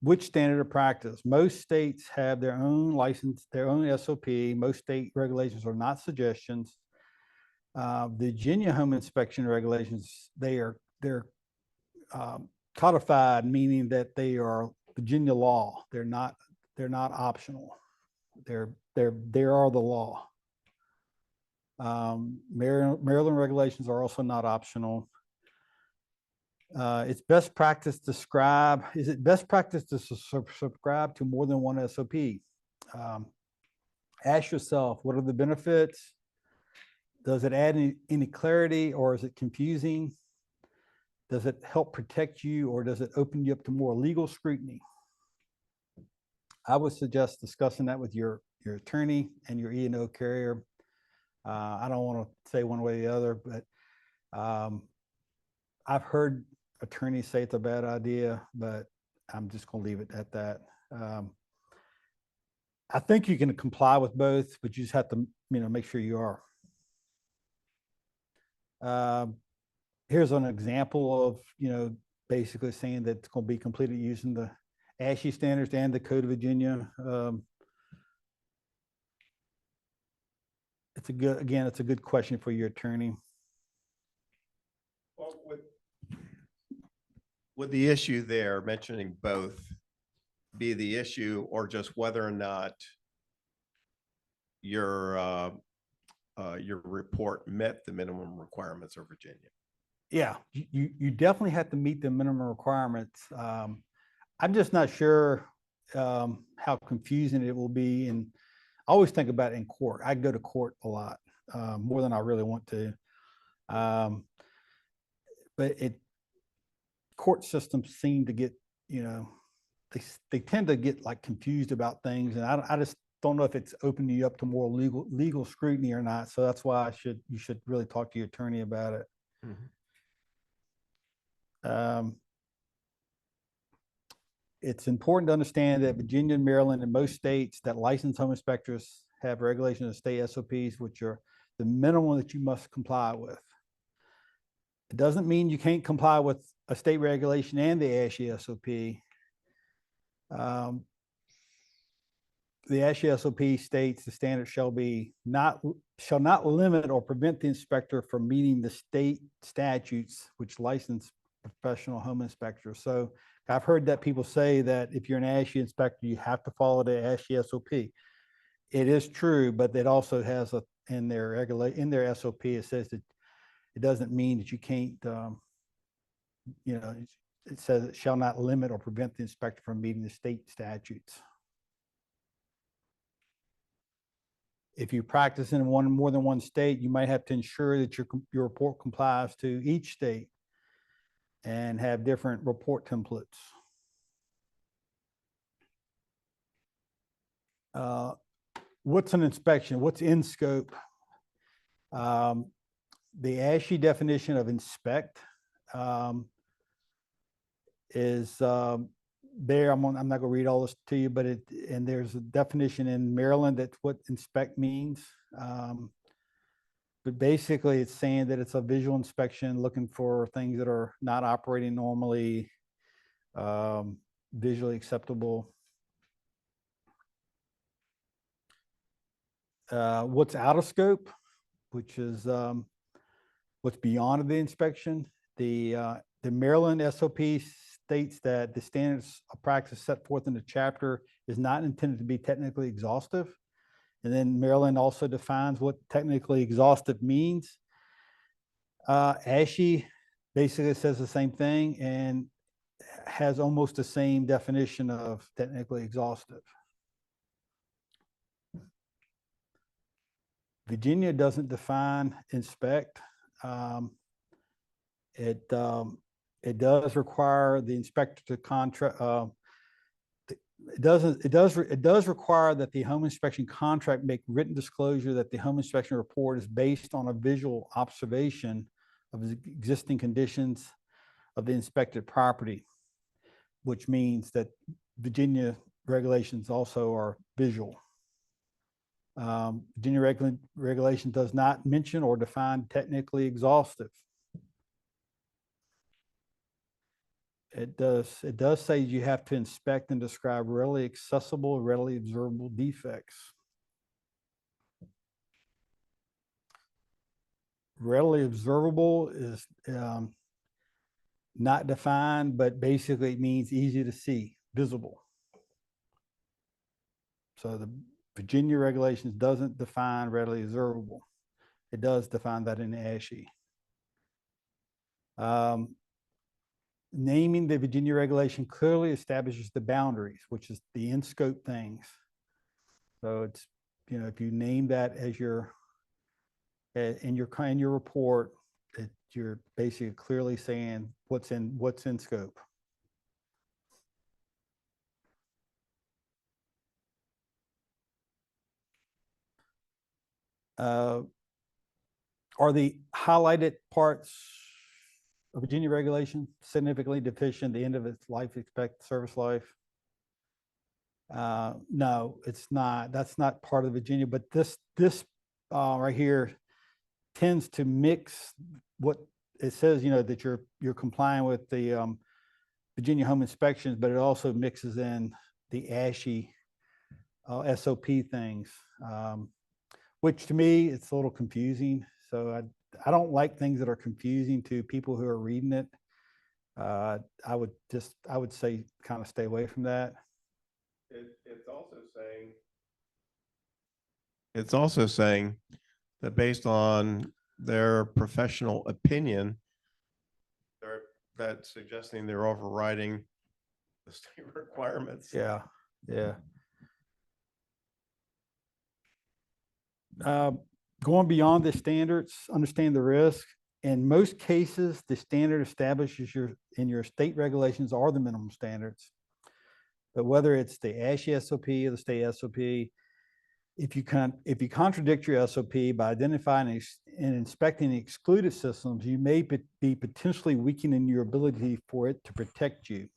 Which standard of practice? Most states have their own license, their own SOP. Most state regulations are not suggestions. Virginia home inspection regulations, they're codified, meaning that they are Virginia law. They're not optional. They are the law. Maryland regulations are also not optional. It's best practice to subscribe. Is it best practice to subscribe to more than one SOP? Ask yourself, what are the benefits? Does it add any clarity, or is it confusing? Does it help protect you, or does it open you up to more legal scrutiny? I would suggest discussing that with your attorney and your E&O carrier. I don't want to say one way or the other, but I've heard attorneys say it's a bad idea, but I'm just going to leave it at that. I think you can comply with both, but you just have to, make sure you are. Here's an example of, basically saying that it's going to be completed using the ASHI standards and the Code of Virginia. It's a good question for your attorney. Well, would the issue there, mentioning both, be the issue, or just whether or not your report met the minimum requirements of Virginia? Yeah, you definitely have to meet the minimum requirements. I'm just not sure how confusing it will be. And I always think about it in court. I go to court a lot, more than I really want to. But court systems seem to get, they tend to get like confused about things. And I just don't know if it's opening you up to more legal scrutiny or not. So that's why you should really talk to your attorney about it. Mm-hmm. It's important to understand that Virginia and Maryland and most states that license home inspectors have regulations of state SOPs, which are the minimum that you must comply with. It doesn't mean you can't comply with a state regulation and the ASHI SOP. The ASHI SOP states the standard shall not limit or prevent the inspector from meeting the state statutes which license professional home inspectors. So I've heard that people say that if you're an ASHI inspector, you have to follow the ASHI SOP. It is true, but it also has in their SOP, it says that it doesn't mean that you can't, it says it shall not limit or prevent the inspector from meeting the state statutes. If you practice in more than one state, you might have to ensure that your report complies to each state and have different report templates. What's an inspection? What's in scope? The ASHI definition of inspect is there. I'm not going to read all this to you, but and there's a definition in Maryland that's what inspect means. But basically it's saying that it's a visual inspection looking for things that are not operating normally, visually acceptable. What's out of scope, which is what's beyond the inspection. The Maryland SOP states that the standards of practice set forth in the chapter is not intended to be technically exhaustive. And then Maryland also defines what technically exhaustive means. ASHI basically says the same thing and has almost the same definition of technically exhaustive. Virginia doesn't define inspect. It does require the inspector to contract. It does require that the home inspection contract make written disclosure that the home inspection report is based on a visual observation of the existing conditions of the inspected property, which means that Virginia regulations also are visual. Virginia regulation does not mention or define technically exhaustive. It does say you have to inspect and describe readily accessible, readily observable defects. Readily observable is not defined, but basically it means easy to see, visible. So the Virginia regulations doesn't define readily observable. It does define that in the ASHI. Naming the Virginia regulation clearly establishes the boundaries, which is the in-scope things. So it's, you know, if you name that as your in your report, you're basically clearly saying what's in scope. Are the highlighted parts of Virginia regulation significantly deficient at the end of its life expected service life? No, it's not. That's not part of Virginia, but this right here tends to mix what it says, you know, that you're complying with the Virginia home inspections, but it also mixes in the ASHI SOP things, which to me, it's a little confusing. So I don't like things that are confusing to people who are reading it. I would say kind of stay away from that. It's also saying that based on their professional opinion, that's suggesting they're overriding the state requirements. Yeah, yeah. Going beyond the standards, understand the risk. In most cases, the standard establishes in your state regulations are the minimum standards. But whether it's the ASHI SOP or the state SOP, if you contradict your SOP by identifying and inspecting the excluded systems, you may be potentially weakening your ability for it to protect you.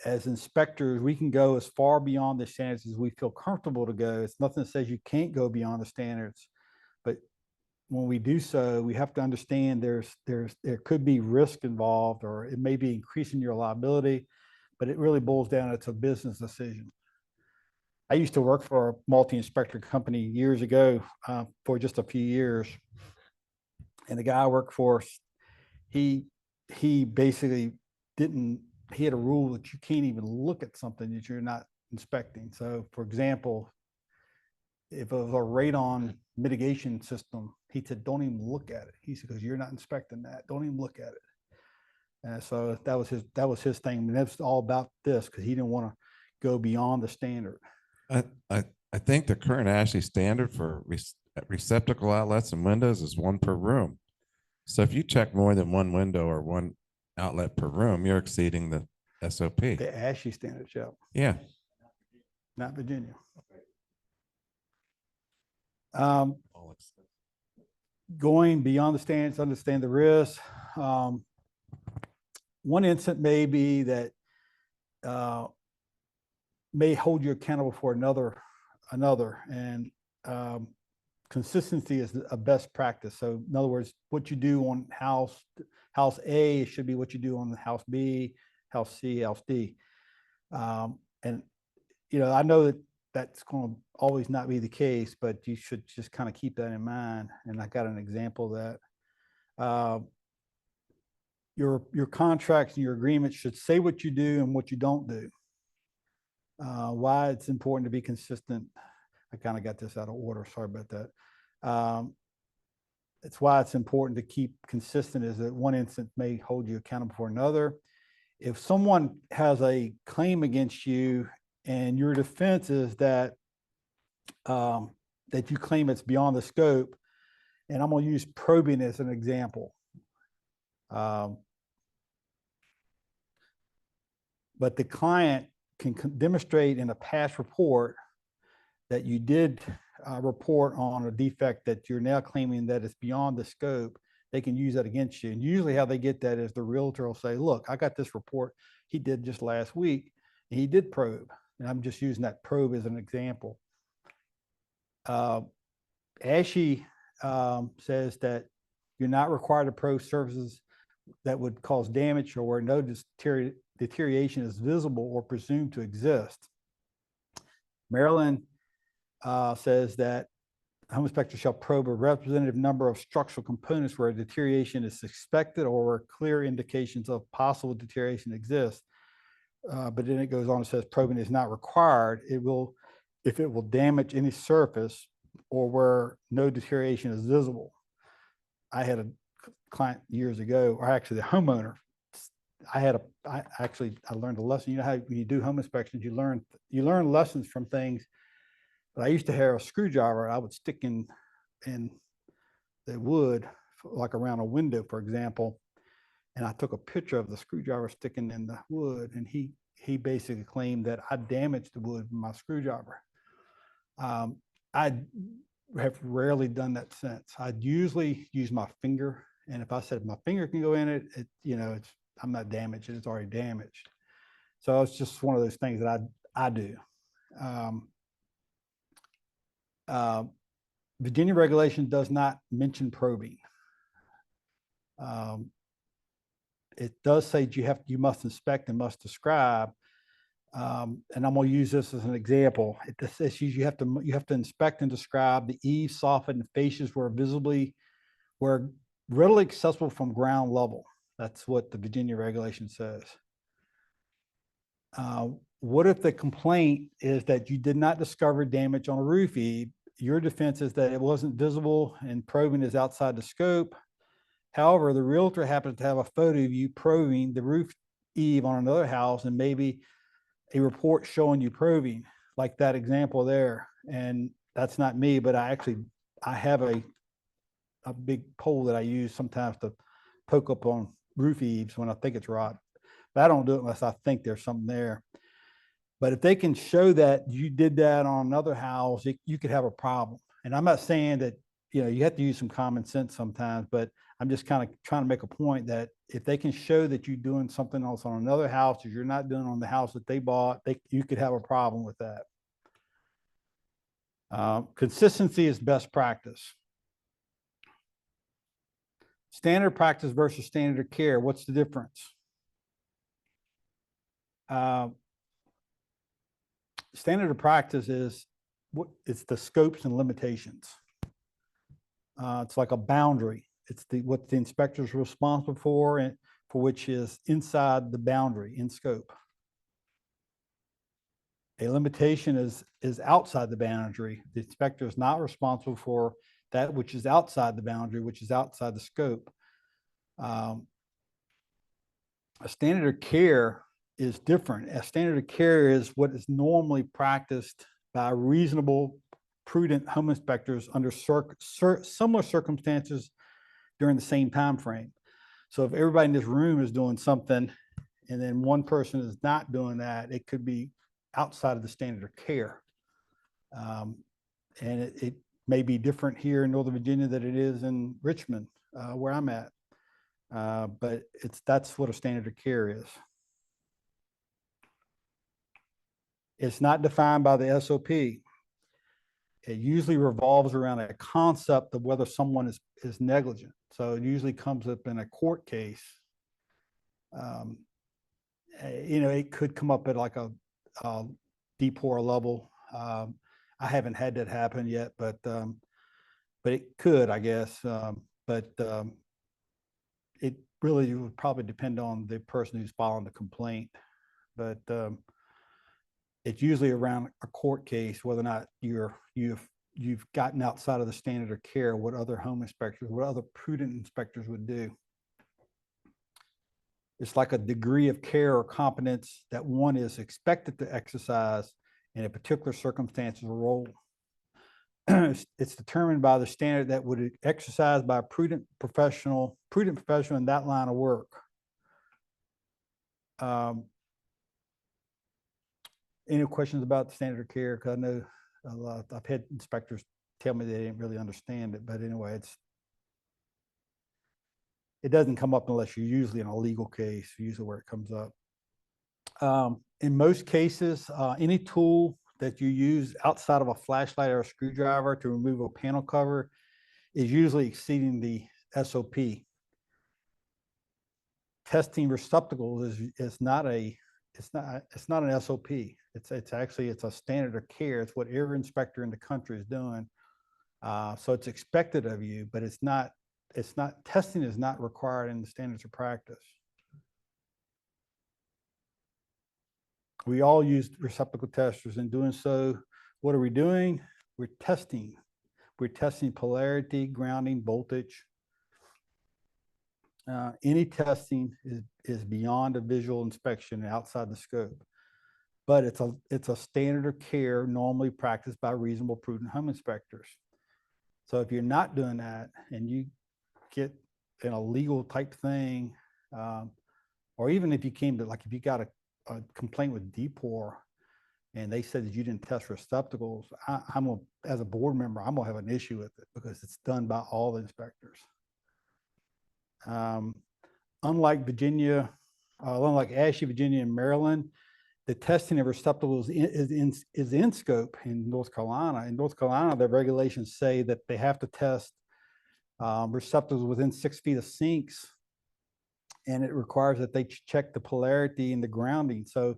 As inspectors, we can go as far beyond the standards as we feel comfortable to go. It's nothing that says you can't go beyond the standards, but when we do so, we have to understand there could be risk involved, or it may be increasing your liability, but it really boils down to a business decision. I used to work for a multi-inspector company years ago for just a few years, and the guy I worked for, he basically he had a rule that you can't even look at something that you're not inspecting. So, for example, if it was a radon mitigation system, he said, don't even look at it. He said, because you're not inspecting that. Don't even look at it. And so that was his thing. And that's all about this, because he didn't want to go beyond the standard. I think the current ASHI standard for receptacle outlets and windows is 1 per room. So if you check more than 1 window or 1 outlet per room, you're exceeding the SOP. The ASHI standards, yeah. Yeah. Not Virginia. Going beyond the standards, understand the risk. One incident may be that may hold you accountable for another, and consistency is a best practice. So in other words, what you do on house A should be what you do on the house B, house C, house D. And, you know, I know that's going to always not be the case, but you should just kind of keep that in mind. And I got an example of that. Your contracts and your agreements should say what you do and what you don't do. Why it's important to be consistent. I kind of got this out of order. Sorry about that. It's why it's important to keep consistent is that one instance may hold you accountable for another. If someone has a claim against you and your defense is that that you claim it's beyond the scope, and I'm going to use probing as an example. But the client can demonstrate in a past report that you did report on a defect that you're now claiming that it's beyond the scope. They can use that against you. And usually how they get that is the realtor will say, look, I got this report he did just last week, and he did probe. And I'm just using that probe as an example. ASHI says that you're not required to probe surfaces that would cause damage or where no deterioration is visible or presumed to exist. Maryland says that home inspector shall probe a representative number of structural components where deterioration is expected or where clear indications of possible deterioration exist. But then it goes on and says probing is not required. It will, if it will damage any surface or where no deterioration is visible. I had a client years ago, or actually the homeowner. I learned a lesson. You know how when you do home inspections, you learn lessons from things. But I used to have a screwdriver I would stick in the wood, like around a window, for example. And I took a picture of the screwdriver sticking in the wood, and he basically claimed that I damaged the wood with my screwdriver. I have rarely done that since. I'd usually use my finger, and if I said my finger can go in it, I'm not damaged, it's already damaged. So it's just one of those things that I do. Virginia regulation does not mention probing. It does say you must inspect and must describe. And I'm going to use this as an example. It says you have to inspect and describe the eaves, soffit, and fascias were readily accessible from ground level. That's what the Virginia regulation says. What if the complaint is that you did not discover damage on a roof eave? Your defense is that it wasn't visible and probing is outside the scope. However, the realtor happens to have a photo of you probing the roof eave on another house and maybe a report showing you probing, like that example there. And that's not me, but I have a big pole that I use sometimes to poke up on roof eaves when I think it's rotten. But I don't do it unless I think there's something there. But if they can show that you did that on another house, you could have a problem. And I'm not saying that, you have to use some common sense sometimes, but I'm just kind of trying to make a point that if they can show that you're doing something else on another house that you're not doing on the house that they bought, you could have a problem with that. Consistency is best practice. Standard practice versus standard of care. What's the difference? Standard of practice is it's the scopes and limitations. It's like a boundary. It's what the inspector is responsible for, and for which is inside the boundary in scope. A limitation is outside the boundary. The inspector is not responsible for that which is outside the boundary, which is outside the scope. A standard of care is different. A standard of care is what is normally practiced by reasonable, prudent home inspectors under similar circumstances during the same time frame. So if everybody in this room is doing something and then one person is not doing that, it could be outside of the standard of care. And it may be different here in Northern Virginia than it is in Richmond, where I'm at. But that's what a standard of care is. It's not defined by the SOP. It usually revolves around a concept of whether someone is negligent. So it usually comes up in a court case. It could come up at like a D4 level. I haven't had that happen yet, but it could, I guess. It really would probably depend on the person who's filing the complaint. But it's usually around a court case, whether or not you've gotten outside of the standard of care, what other home inspectors, what other prudent inspectors would do. It's like a degree of care or competence that one is expected to exercise in a particular circumstance or role. It's determined by the standard that would exercise by a prudent professional in that line of work. Any questions about the standard of care? Because I know I've had inspectors tell me they didn't really understand it, but anyway, it doesn't come up unless you're usually in a legal case, usually where it comes up. In most cases, any tool that you use outside of a flashlight or a screwdriver to remove a panel cover is usually exceeding the SOP. Testing receptacles is not an SOP. It's actually a standard of care. It's what every inspector in the country is doing. So it's expected of you, but testing is not required in the standards of practice. We all use receptacle testers. In doing so, what are we doing? We're testing. We're testing polarity, grounding, voltage. Any testing is beyond a visual inspection and outside the scope, but it's a standard of care normally practiced by reasonable, prudent home inspectors. So if you're not doing that and you get in a legal type thing, or even if you came to, like, if you got a complaint with DPOR and they said that you didn't test receptacles, as a board member, I'm gonna have an issue with it because it's done by all the inspectors. Unlike Virginia, unlike ASHI, Virginia, and Maryland, the testing of receptacles is in scope in North Carolina. In North Carolina, the regulations say that they have to test receptacles within 6 feet of sinks, and it requires that they check the polarity and the grounding. So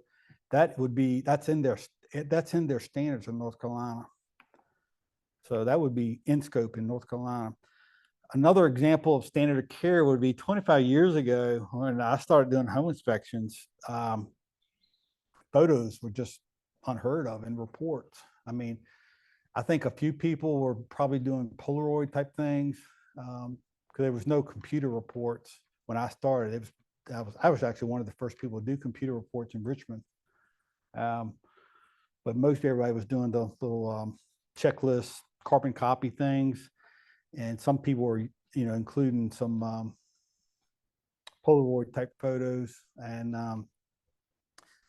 that's in their standards in North Carolina. So that would be in scope in North Carolina. Another example of standard of care would be 25 years ago when I started doing home inspections. Photos were just unheard of in reports. I mean, I think a few people were probably doing Polaroid type things because there was no computer reports when I started. I was actually one of the first people to do computer reports in Richmond. But most everybody was doing the little checklist, carbon copy things. And some people were, including some Polaroid type photos. And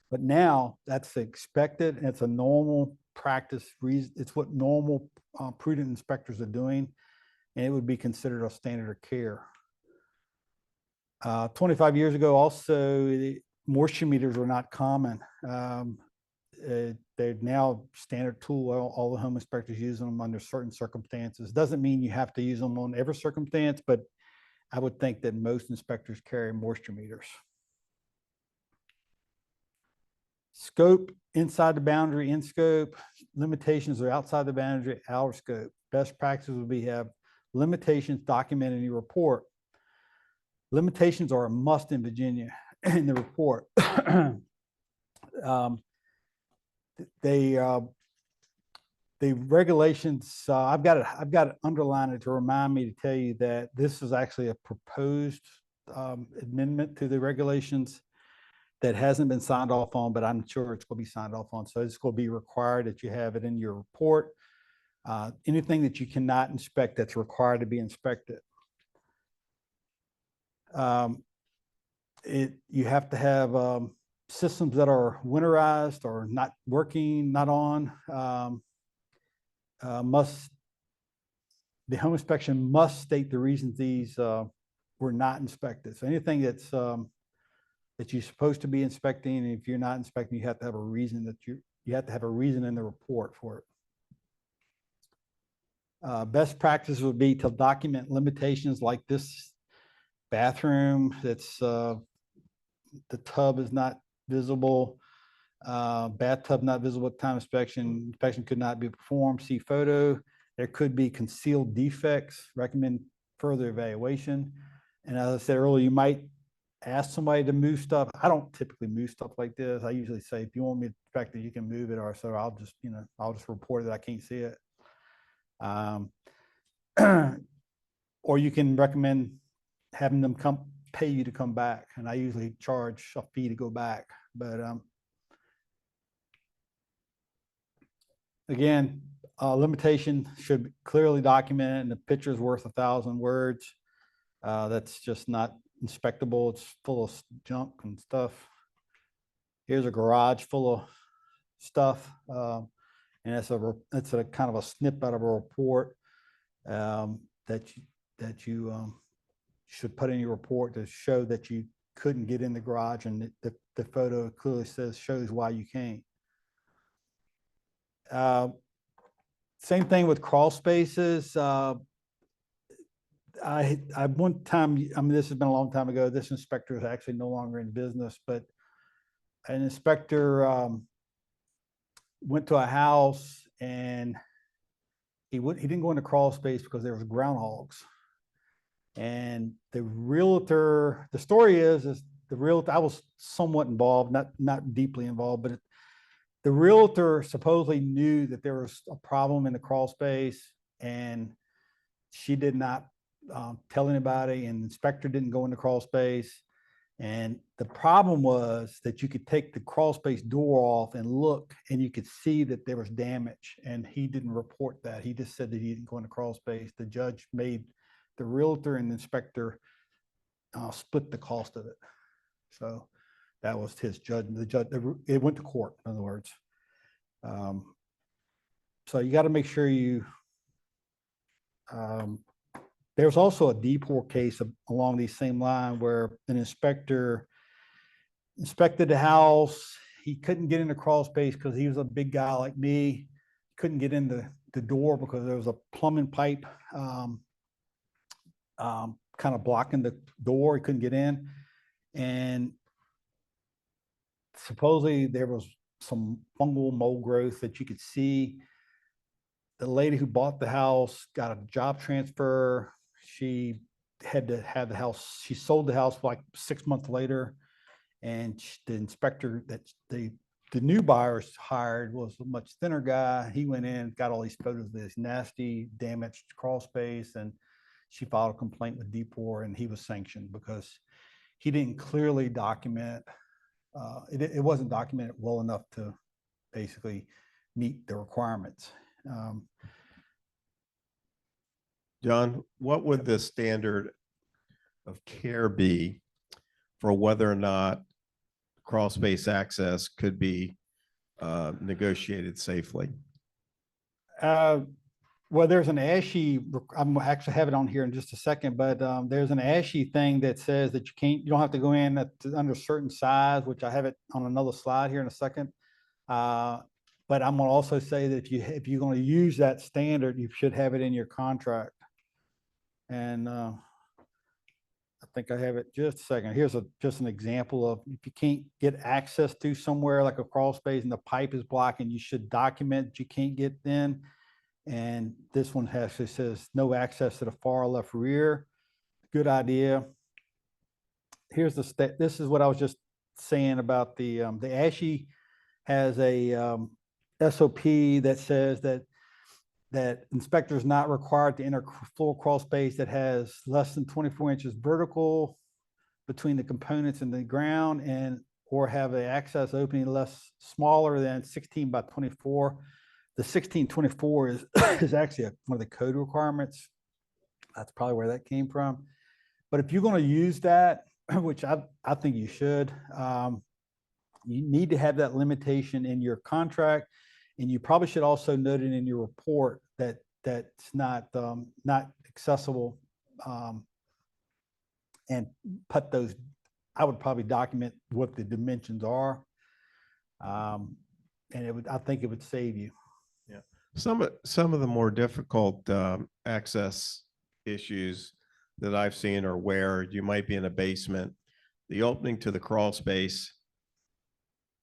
but now that's expected, and it's a normal practice. It's what normal prudent inspectors are doing, and it would be considered a standard of care. 25 years ago, also, moisture meters were not common. They're now standard tool. All the home inspectors use them under certain circumstances. Doesn't mean you have to use them on every circumstance, but I would think that most inspectors carry moisture meters. Scope, inside the boundary, in scope. Limitations are outside the boundary, out of scope. Best practices would be have limitations documented in your report. Limitations are a must in Virginia in the report. The regulations, I've got it underlined to remind me to tell you that this is actually a proposed amendment to the regulations that hasn't been signed off on, but I'm sure it's going to be signed off on. So it's going to be required that you have it in your report. Anything that you cannot inspect that's required to be inspected. You have to have systems that are winterized or not working, not on. The home inspection must state the reasons these were not inspected. So anything that's that you're supposed to be inspecting, and if you're not inspecting, you have to have a reason that you have to have a reason in the report for it. Best practice would be to document limitations like this bathroom. That's the tub is not visible. Bathtub not visible at time inspection. Inspection could not be performed. See photo. There could be concealed defects. Recommend further evaluation. And as I said earlier, you might ask somebody to move stuff. I don't typically move stuff like this. I usually say, if you want me to inspect it, you can move it, or so I'll just, I'll just report that I can't see it. Or you can recommend having them pay you to come back. And I usually charge a fee to go back. But again, limitation should clearly document it, and the picture is worth 1,000 words. That's just not inspectable. It's full of junk and stuff. Here's a garage full of stuff. And it's a kind of a snip out of a report that you should put in your report to show that you couldn't get in the garage, and the photo clearly shows why you can't. Same thing with crawl spaces. I one time, this has been a long time ago. This inspector is actually no longer in business, but an inspector went to a house, and he didn't go into crawl space because there was groundhogs. And the realtor, the story is the realtor, I was somewhat involved, not deeply involved, but the realtor supposedly knew that there was a problem in the crawl space, and she did not tell anybody, and the inspector didn't go in the crawl space. And the problem was that you could take the crawl space door off and look, and you could see that there was damage, and he didn't report that. He just said that he didn't go in the crawl space. The judge made the realtor and the inspector split the cost of it. So that was his judgment. The judge, it went to court, in other words. So you got to make sure you, there's also a D-Pour case along these same line where an inspector inspected the house. He couldn't get in the crawl space because he was a big guy like me. Couldn't get in the door because there was a plumbing pipe kind of blocking the door. He couldn't get in. And supposedly there was some fungal mold growth that you could see. The lady who bought the house got a job transfer. She had to have the house. She sold the house like 6 months later. And the inspector that the new buyers hired was a much thinner guy. He went in, got all these photos of this nasty, damaged crawl space, and she filed a complaint with D-Pour, and he was sanctioned because he didn't clearly document. It wasn't documented well enough to basically meet the requirements. John, what would the standard of care be for whether or not crawl space access could be negotiated safely? Well, there's an ASHI, I'm actually have it on here in just a second, but there's an ASHI thing that says that you don't have to go in under a certain size, which I have it on another slide here in a second. But I'm gonna also say that if you're gonna use that standard, you should have it in your contract. And I think I have it just a second. Here's just an example of if you can't get access to somewhere like a crawl space and the pipe is blocking, you should document that you can't get in. And this one actually says no access to the far left rear. Good idea. Here's this is what I was just saying about the ASHI has a SOP that says that inspector is not required to enter floor crawl space that has less than 24 inches vertical between the components and the ground, or have an access opening smaller than 16 by 24. The 1624 is actually one of the code requirements. That's probably where that came from. But if you're going to use that, which I think you should, you need to have that limitation in your contract, and you probably should also note it in your report that that's not accessible, and put those. I would probably document what the dimensions are, and I think it would save you. Yeah, some of the more difficult access issues that I've seen are where you might be in a basement. The opening to the crawl space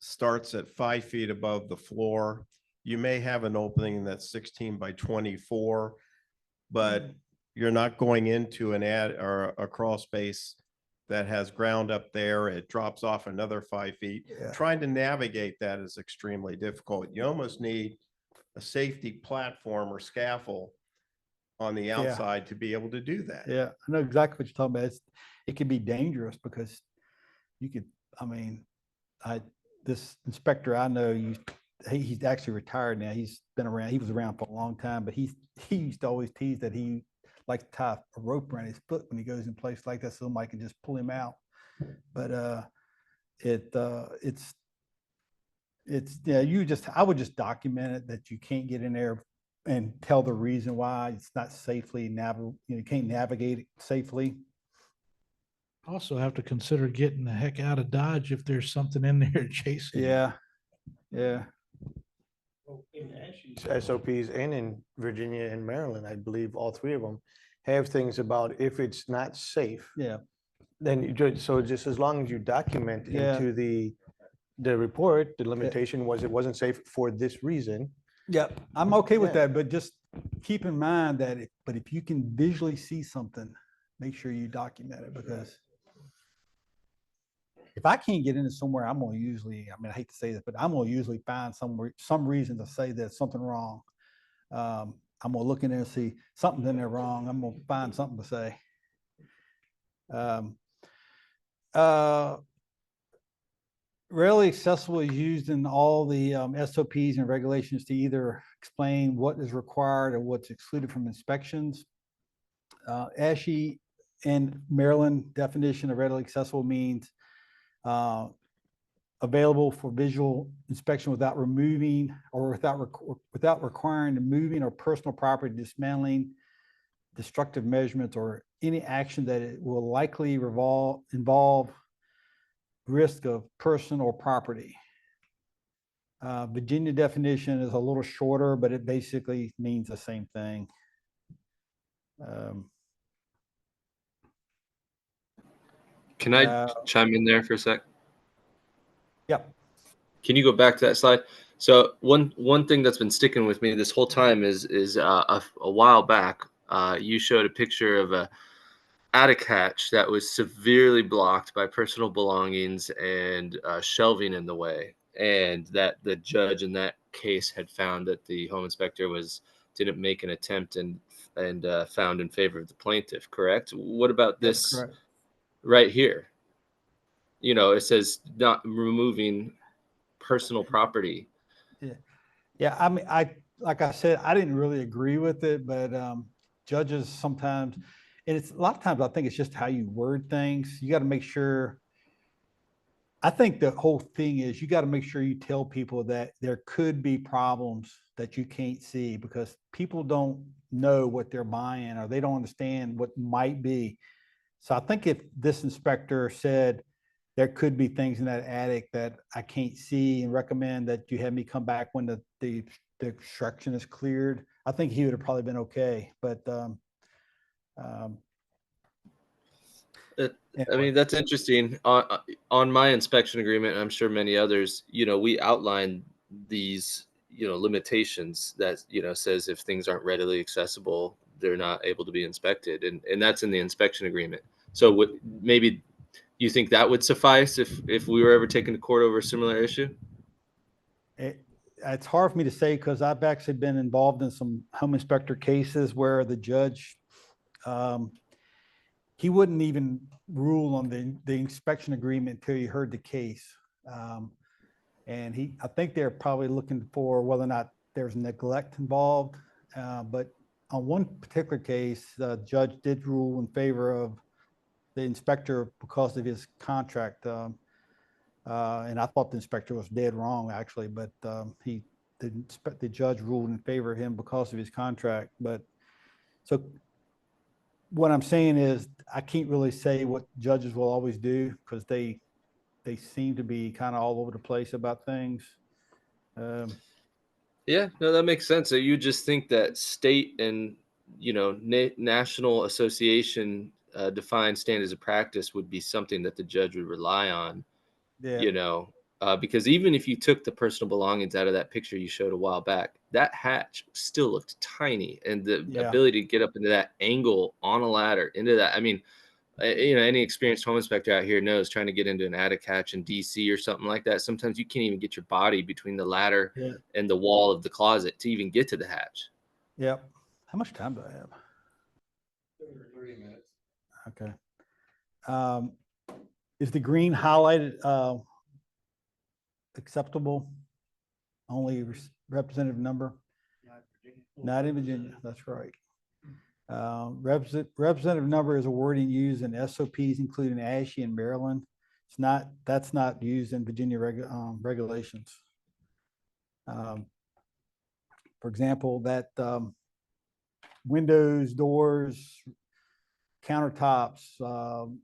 starts at 5 feet above the floor. You may have an opening that's 16 by 24, but you're not going into an ad or a crawl space that has ground up there, it drops off another 5 feet. Yeah. Trying to navigate that is extremely difficult. You almost need a safety platform or scaffold on the outside to be able to do that. Yeah, I know exactly what you're talking about. It can be dangerous because you could, I mean, this inspector I know, he's actually retired now. He's been around, he was around for a long time, but he used to always tease that he likes to tie a rope around his foot when he goes in place like that, so somebody can just pull him out. But it's yeah, I would just document it that you can't get in there and tell the reason why it's not safely you can't navigate it safely. Also have to consider getting the heck out of Dodge if there's something in there chasing you. Yeah, yeah. In ASHI's SOPs and in Virginia and Maryland, I believe all three of them have things about if it's not safe, Yeah, then so just as long as you document Yeah. into the report, the limitation was it wasn't safe for this reason. yeah, I'm okay with Yeah. that, but just keep in mind that but if you can visually see something, make sure you document it, because if I can't get into somewhere, I'm gonna usually, I mean, I hate to say this, but I'm gonna usually find some reason to say there's something wrong. I'm gonna look in there and see something's in there wrong. I'm gonna find something to say. Readily accessible is used in all the SOPs and regulations to either explain what is required or what's excluded from inspections. ASHI and Maryland definition of readily accessible means available for visual inspection without removing or without requiring the moving or personal property dismantling, destructive measurements, or any action that it will likely involve risk of person or property. Virginia definition is a little shorter, but it basically means the same thing. Can I chime in there for a sec? Yep. Can you go back to that slide? So one thing that's been sticking with me this whole time is a while back, you showed a picture of a attic hatch that was severely blocked by personal belongings and shelving in the way, and that the judge in that case had found that the home inspector didn't make an attempt and found in favor of the plaintiff. Correct? What about this right here? You know, it says not removing personal property. Yeah, I mean, like I said, I didn't really agree with it, but judges sometimes, and it's a lot of times I think it's just how you word things. You got to make sure. I think the whole thing is you got to make sure you tell people that there could be problems that you can't see, because people don't know what they're buying or they don't understand what might be. So I think if this inspector said there could be things in that attic that I can't see and recommend that you have me come back when the obstruction is cleared, I think he would have probably been okay. But I mean, that's interesting. On my inspection agreement, and I'm sure many others, you know, we outline these, you know, limitations that, you know, says if things aren't readily accessible, they're not able to be inspected. And that's in the inspection agreement. So maybe you think that would suffice if we were ever taken to court over a similar issue? It's hard for me to say, because I've actually been involved in some home inspector cases where the judge, he wouldn't even rule on the inspection agreement until he heard the case. And I think they're probably looking for whether or not there's neglect involved. But on one particular case, the judge did rule in favor of the inspector because of his contract. And I thought the inspector was dead wrong, actually, but the judge ruled in favor of him because of his contract. But so what I'm saying is I can't really say what judges will always do, because they seem to be kind of all over the place about things. Yeah, no, that makes sense. So you just think that state and, you know, national association defined standards of practice would be something that the judge would rely on, Yeah. you know, because even if you took the personal belongings out of that picture you showed a while back, that hatch still looked tiny, and the ability to get up into that angle on a ladder into that. I mean, any experienced home inspector out here knows trying to get into an attic hatch in DC or something like that. Sometimes you can't even get your body between the ladder Yeah. and the wall of the closet to even get to the hatch. Yep. How much time do I have? 30 minutes. Okay. Is the green highlighted acceptable? Only representative number? Not in Virginia. That's right. Representative number is a wording used in SOPs, including ASHI in Maryland. It's not. That's not used in Virginia regulations. For example, that windows, doors, countertops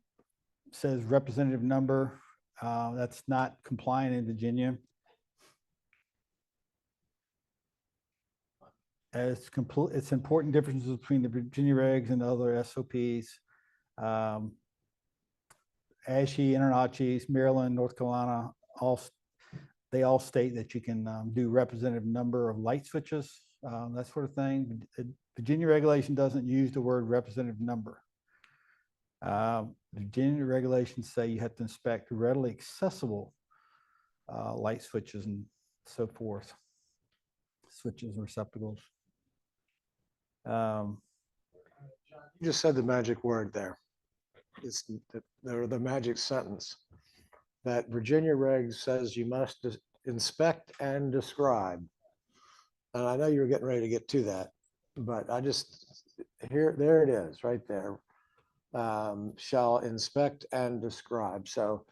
says representative number. That's not compliant in Virginia. It's important differences between the Virginia regs and other SOPs. ASHI, InterNACHI's, Maryland, North Carolina, they all state that you can do representative number of light switches, that sort of thing. Virginia regulation doesn't use the word representative number. Virginia regulations say you have to inspect readily accessible light switches and so forth, switches and receptacles. You just said the magic word there. It's the magic sentence that Virginia reg says you must inspect and describe. And I know you were getting ready to get to that, but there it is right there. Shall inspect and describe. So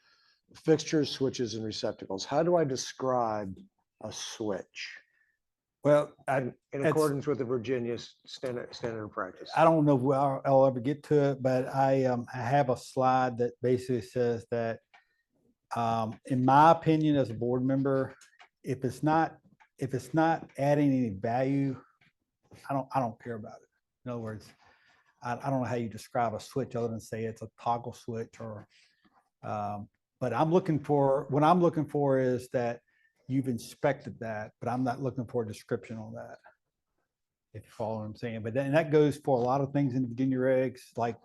fixtures, switches, and receptacles. How do I describe a switch? Well, In accordance with the Virginia standard of practice. I don't know if I'll ever get to it, but I have a slide that basically says that, in my opinion, as a board member, if it's not adding any value, I don't care about it. In other words, I don't know how you describe a switch other than say it's a toggle switch or, but what I'm looking for is that you've inspected that, but I'm not looking for a description on that. If you follow what I'm saying, but then that goes for a lot of things in Virginia regs, like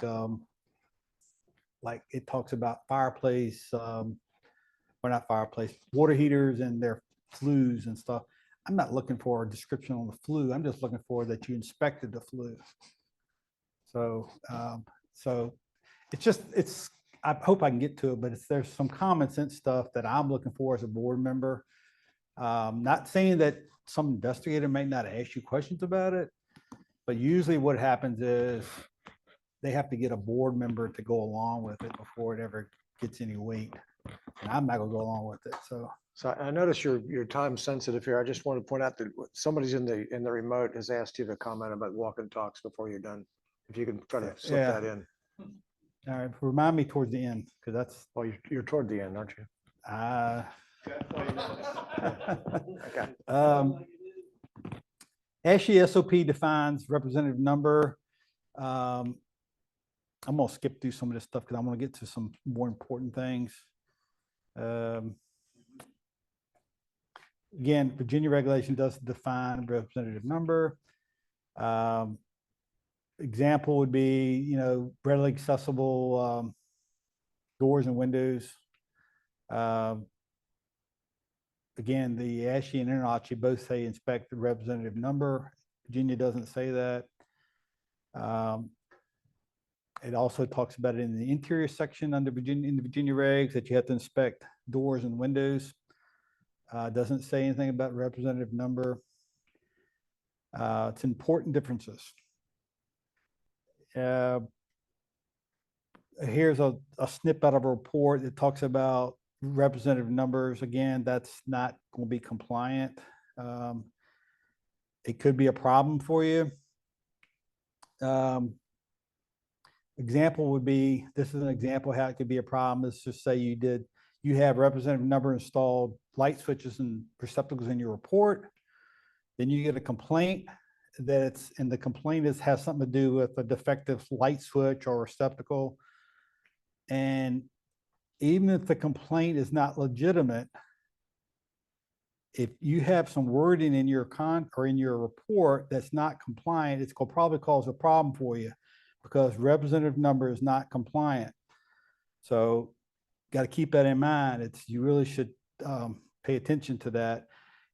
it talks about fireplace, or not fireplace, water heaters and their flues and stuff. I'm not looking for a description on the flue. I'm just looking for that you inspected the flue. So, I hope I can get to it, but there's some common sense stuff that I'm looking for as a board member. Not saying that some investigator may not ask you questions about it, but usually what happens is they have to get a board member to go along with it before it ever gets any weight. And I'm not gonna go along with it, so. So I notice you're time sensitive here. I just want to point out that somebody's in the remote has asked you to comment about walk and talks before you're done. If you can try to slip Yeah. that in. All right, remind me towards the end, because that's, Well, you're toward the end, aren't you? Okay. ASHI SOP defines representative number. I'm gonna skip through some of this stuff because I want to get to some more important things. Again, Virginia regulation does define representative number. Example would be, readily accessible doors and windows. Again, the ASHI and InterNACHI both say inspect the representative number. Virginia doesn't say that. It also talks about it in the interior section in the Virginia regs that you have to inspect doors and windows. Doesn't say anything about representative number. It's important differences. Here's a snippet of a report that talks about representative numbers. Again, that's not going to be compliant. It could be a problem for you. Example would be, this is an example how it could be a problem. Let's just say you have representative number installed light switches and receptacles in your report. Then you get a complaint and the complaint has something to do with a defective light switch or receptacle. And even if the complaint is not legitimate, if you have some wording in your report that's not compliant, it's going to probably cause a problem for you. because representative number is not compliant. So got to keep that in mind. You really should pay attention to that.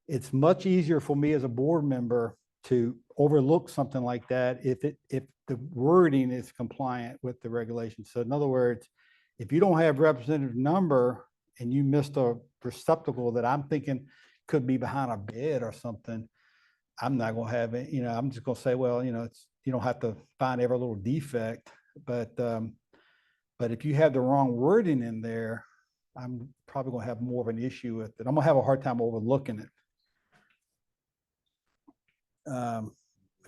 It's much easier for me as a board member to overlook something like that if the wording is compliant with the regulations. So in other words, if you don't have representative number and you missed a receptacle that I'm thinking could be behind a bed or something, I'm not going to have it. I'm just going to say, well, you don't have to find every little defect, but if you have the wrong wording in there, I'm probably going to have more of an issue with it. I'm going to have a hard time overlooking it.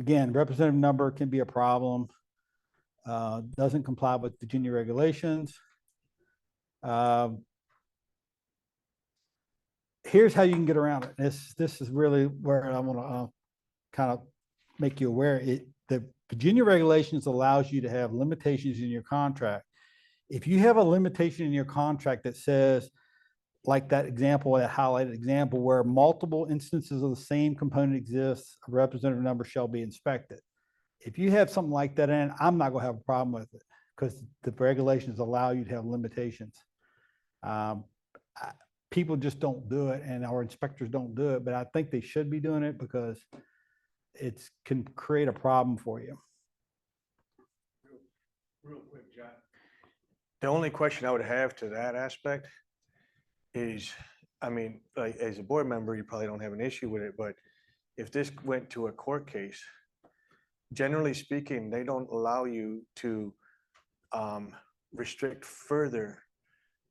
Again, representative number can be a problem. Doesn't comply with Virginia regulations. Here's how you can get around it. This is really where I want to kind of make you aware. The Virginia regulations allows you to have limitations in your contract. If you have a limitation in your contract that says, like that example, that highlighted example, where multiple instances of the same component exists, a representative number shall be inspected. If you have something like that in, I'm not going to have a problem with it because the regulations allow you to have limitations. People just don't do it, and our inspectors don't do it, but I think they should be doing it because it can create a problem for you. Real quick, John. The only question I would have to that aspect is, I mean, like as a board member, you probably don't have an issue with it, but if this went to a court case, generally speaking, they don't allow you to restrict further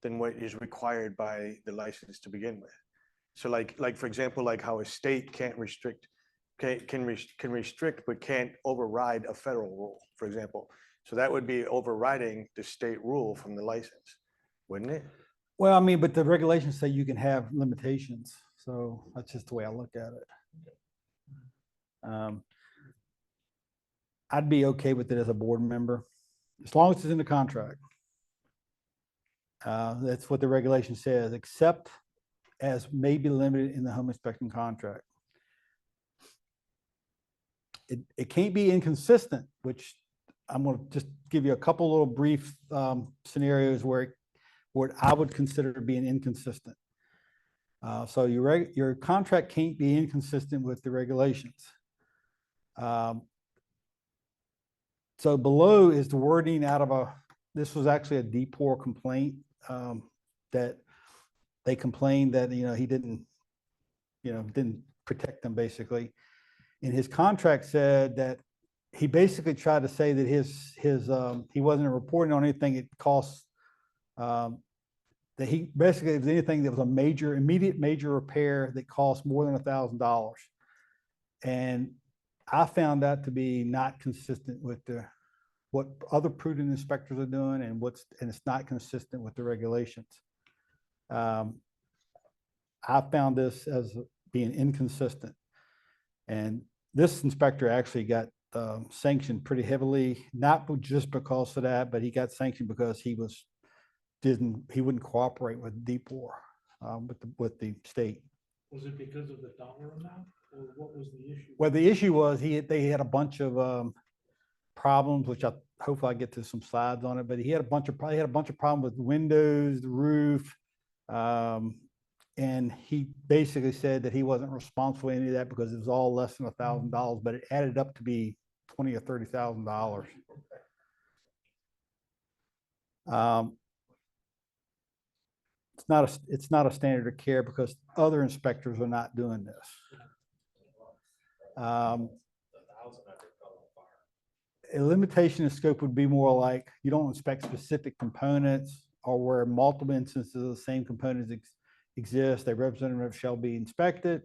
than what is required by the license to begin with. So like for example, like how a state can't restrict, can restrict, but can't override a federal rule, for example. So that would be overriding the state rule from the license, wouldn't it? Well, I mean, but the regulations say you can have limitations. So that's just the way I look at it. I'd be okay with it as a board member, as long as it's in the contract. That's what the regulation says, except as may be limited in the home inspection contract. It can't be inconsistent, which I'm going to just give you a couple little brief scenarios where I would consider being inconsistent. So your contract can't be inconsistent with the regulations. So below is the wording out of this was actually a DPOR complaint that they complained that, he didn't protect them basically. And his contract said that he basically tried to say that he wasn't reporting on anything it costs, that he basically, if there's anything that was a immediate major repair that cost more than $1,000. And I found that to be not consistent with what other prudent inspectors are doing and it's not consistent with the regulations. I found this as being inconsistent. And this inspector actually got sanctioned pretty heavily, not just because of that, but he got sanctioned because he wouldn't cooperate with DPOR, with the state. Was it because of the dollar amount, or what was the issue? Well, the issue was they had a bunch of problems, which hopefully I get to some slides on it, but he had a bunch of problems with windows, the roof, and he basically said that he wasn't responsible for any of that because it was all less than $1,000, but it added up to be $20,000 or $30,000. It's not a standard of care because other inspectors are not doing this. A limitation in scope would be more like you don't inspect specific components or where multiple instances of the same components exist. A representative shall be inspected.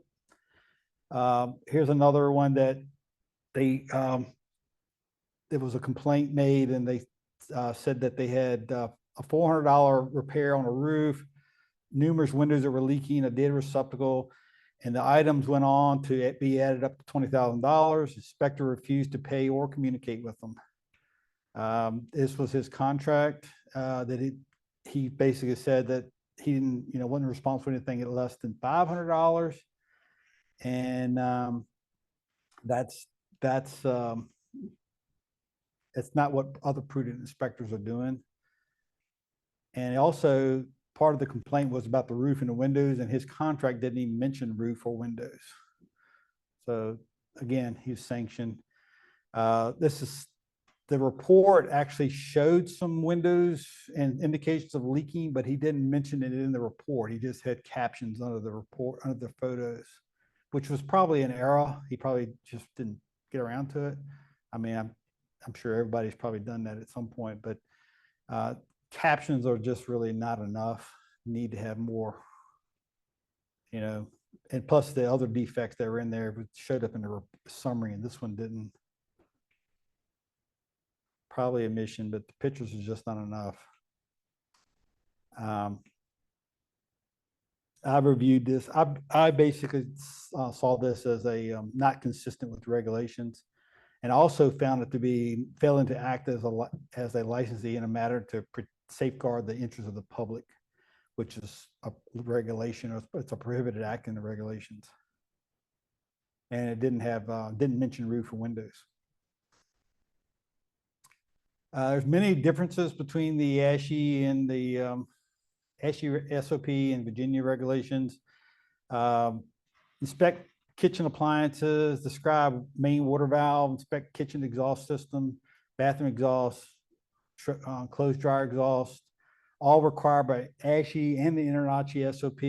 Here's another one that there was a complaint made and they said that they had a $400 repair on a roof, numerous windows that were leaking, a dead receptacle, and the items went on to be added up to $20,000. The inspector refused to pay or communicate with them. This was his contract that he basically said that he didn't, wasn't responsible for anything at less than $500. And that's it's not what other prudent inspectors are doing. And also, part of the complaint was about the roof and the windows, and his contract didn't even mention roof or windows. So again, he's sanctioned. The report actually showed some windows and indications of leaking, but he didn't mention it in the report. He just had captions under the report, under the photos, which was probably an error. He probably just didn't get around to it. I mean, I'm sure everybody's probably done that at some point, but captions are just really not enough. You need to have more, you know, and plus the other defects that were in there showed up in the summary, and this one didn't. Probably omission, but the pictures are just not enough. I reviewed this. I basically saw this as a not consistent with regulations, and also found it to be failing to act as a licensee in a matter to safeguard the interests of the public, which is a regulation, or it's a prohibited act in the regulations. And it didn't mention roof or windows. There's many differences between the ASHI and the ASHI SOP and Virginia regulations. Inspect kitchen appliances, describe main water valve, inspect kitchen exhaust system, bathroom exhaust, closed dryer exhaust, all required by ASHI and the InterASHI SOP.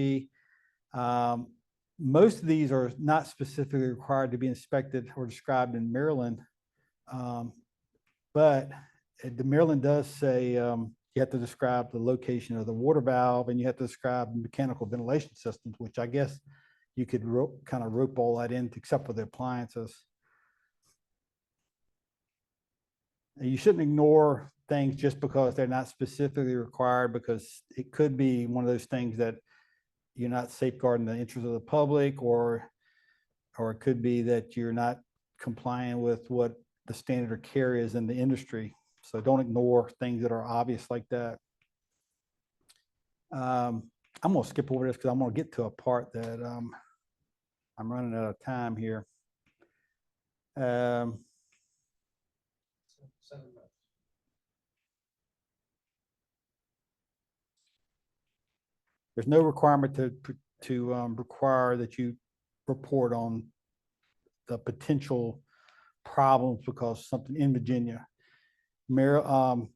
Most of these are not specifically required to be inspected or described in Maryland, but the Maryland does say you have to describe the location of the water valve, and you have to describe mechanical ventilation systems, which I guess you could kind of rope all that in, except for the appliances. And you shouldn't ignore things just because they're not specifically required, because it could be one of those things that you're not safeguarding the interests of the public, or it could be that you're not complying with what the standard of care is in the industry. So don't ignore things that are obvious like that. I'm going to skip over this because I'm going to get to a part that I'm running out of time here. There's no requirement to require that you report on the potential problems because something in Virginia. ASHI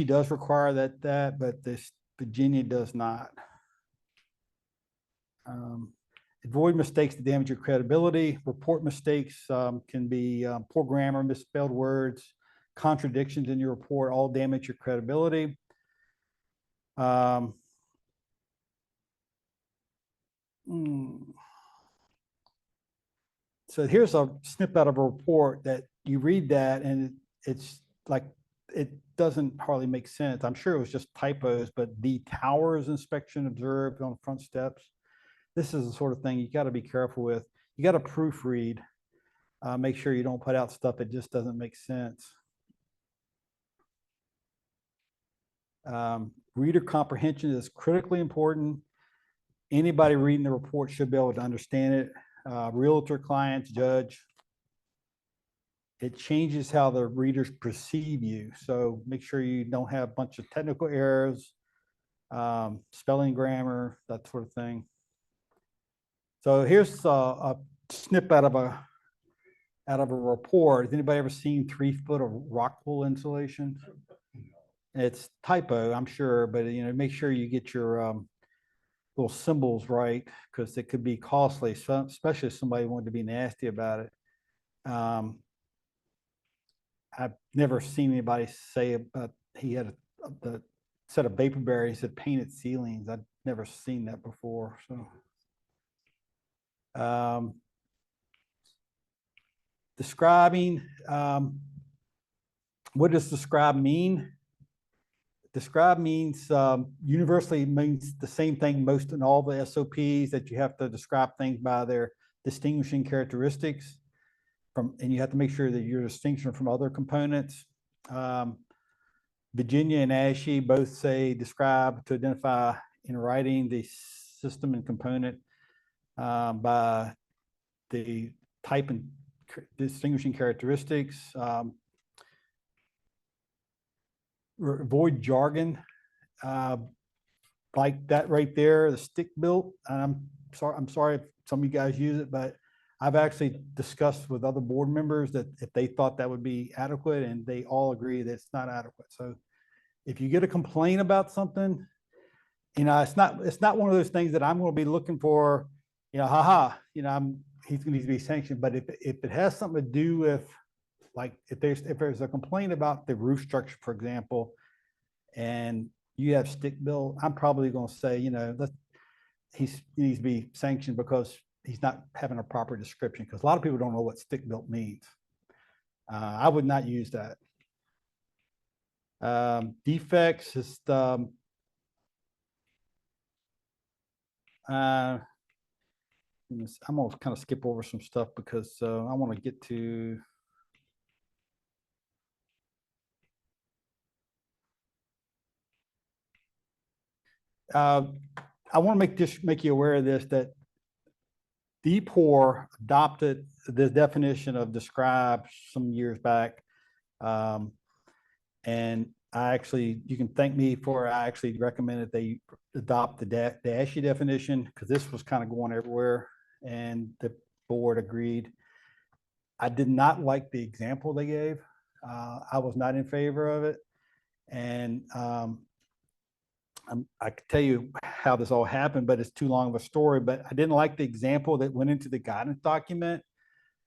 does require that, but this Virginia does not. Avoid mistakes that damage your credibility. Report mistakes can be poor grammar, misspelled words, contradictions in your report, all damage your credibility. So here's a snippet out of a report that you read that, and it's like, it doesn't hardly make sense. I'm sure it was just typos, but the towers inspection observed on front steps. This is the sort of thing you got to be careful with. You got to proofread. Make sure you don't put out stuff that just doesn't make sense. Reader comprehension is critically important. Anybody reading the report should be able to understand it. Realtor, clients, judge. It changes how the readers perceive you. So make sure you don't have a bunch of technical errors, spelling, grammar, that sort of thing. So here's a snip out of a report. Has anybody ever seen 3 foot of rock wool insulation? It's typo, I'm sure, but make sure you get your little symbols right, because it could be costly, especially if somebody wanted to be nasty about it. I've never seen anybody say about he had the set of vapor barriers that painted ceilings. I've never seen that before. So, describing, what does describe mean? Describe means universally means the same thing most in all the SOPs, that you have to describe things by their distinguishing characteristics. And you have to make sure that you're distinction from other components. Virginia and ASHI both say describe to identify in writing the system and component by the type and distinguishing characteristics. avoid jargon, uh, like that right there, the stick built. And I'm sorry if some of you guys use it, but I've actually discussed with other board members that if they thought that would be adequate, and they all agree that it's not adequate. So if you get a complaint about something, it's not one of those things that I'm going to be looking for, haha, he's going to be sanctioned. But if it has something to do with, like, if there's a complaint about the roof structure, for example, and you have stick built, I'm probably going to say, he needs to be sanctioned because he's not having a proper description, because a lot of people don't know what stick built means. I would not use that. Defects is I'm gonna kind of skip over some stuff because I want to get to. I want to make you aware of this, that DPOR adopted the definition of describe some years back. And you can thank me for, I actually recommended they adopt the ASHI definition, because this was kind of going everywhere, and the board agreed. I did not like the example they gave. I was not in favor of it. And I could tell you how this all happened, but it's too long of a story. But I didn't like the example that went into the guidance document,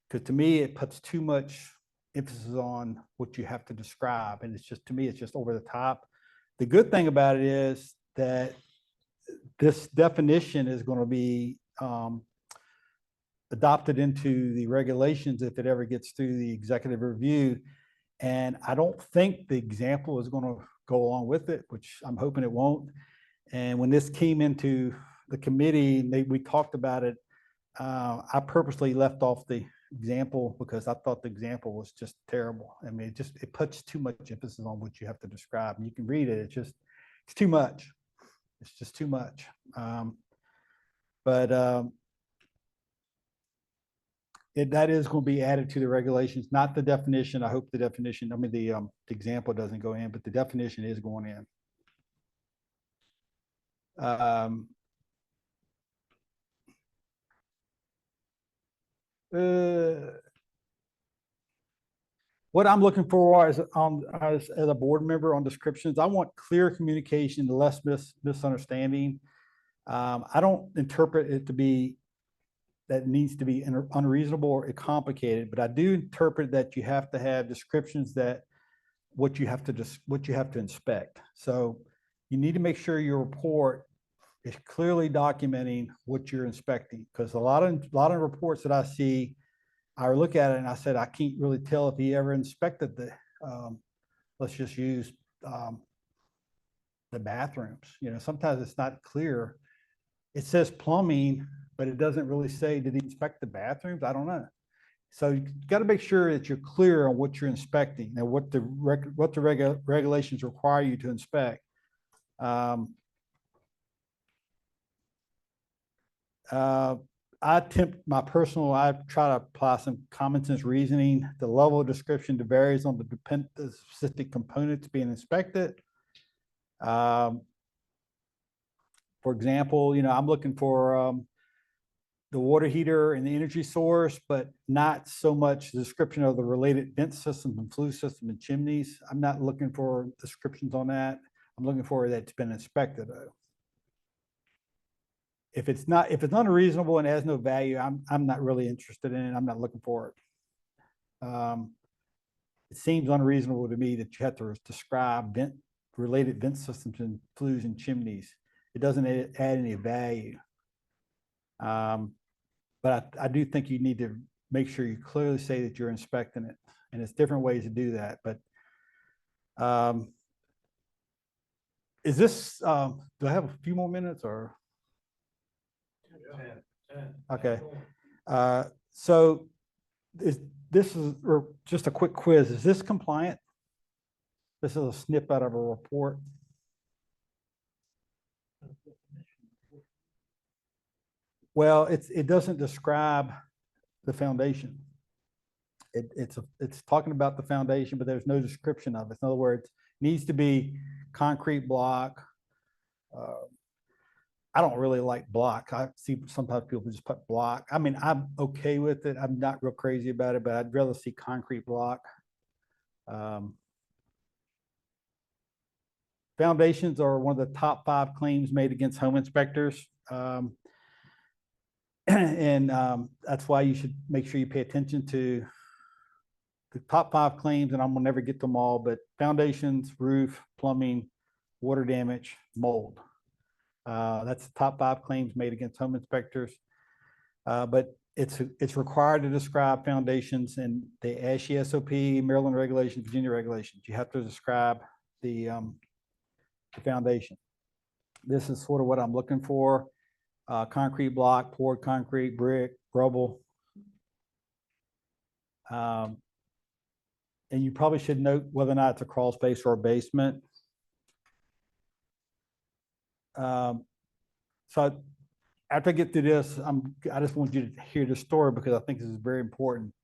because to me, it puts too much emphasis on what you have to describe. And to me, it's just over the top. The good thing about it is that this definition is going to be adopted into the regulations if it ever gets through the executive review. And I don't think the example is going to go along with it, which I'm hoping it won't. And when this came into the committee, we talked about it. I purposely left off the example because I thought the example was just terrible. I mean, it puts too much emphasis on what you have to describe. And you can read it. It's too much. It's just too much. That is going to be added to the regulations, not the definition. I hope the definition, the example doesn't go in, but the definition is going in. What I'm looking for as a board member on descriptions, I want clear communication, less misunderstanding. I don't interpret it to be that needs to be unreasonable or complicated, but I do interpret that you have to have descriptions that what you have to inspect. So you need to make sure your report is clearly documenting what you're inspecting, because a lot of reports that I see, I look at it and I said, I can't really tell if he ever inspected the, let's just use the bathrooms. Sometimes it's not clear. It says plumbing, but it doesn't really say, did he inspect the bathrooms? I don't know. So you got to make sure that you're clear on what you're inspecting and what the regulations require you to inspect. I try to apply some common sense reasoning. The level of description varies on the specific components being inspected. For example, I'm looking for the water heater and the energy source, but not so much the description of the related vent systems and flue system and chimneys. I'm not looking for descriptions on that. I'm looking for that's been inspected though. If it's unreasonable and has no value, I'm not really interested in it. I'm not looking for it. It seems unreasonable to me that you have to describe related vent systems and flues and chimneys. It doesn't add any value. But I do think you need to make sure you clearly say that you're inspecting it, and it's different ways to do that. But is this, do I have a few more minutes or? 10. Okay. So this is just a quick quiz. Is this compliant? This is a snip out of a report. Well, it doesn't describe the foundation. It's talking about the foundation, but there's no description of it. In other words, Needs to be concrete block. I don't really like block. I see sometimes people just put block. I mean, I'm okay with it. I'm not real crazy about it, but I'd rather see concrete block. Foundations are one of the top 5 claims made against home inspectors. That's why you should make sure you pay attention to the top 5 claims, and I'm gonna never get them all, but foundations, roof, plumbing, water damage, mold. That's the top 5 claims made against home inspectors. But it's required to describe foundations in the ASHI SOP, Maryland regulations, Virginia regulations. You have to describe the foundation. This is sort of what I'm looking for. Concrete block, poured concrete, brick, rubble. And you probably should note whether or not it's a crawl space or a basement. So after I get through this, I just want you to hear the story because I think this is very important.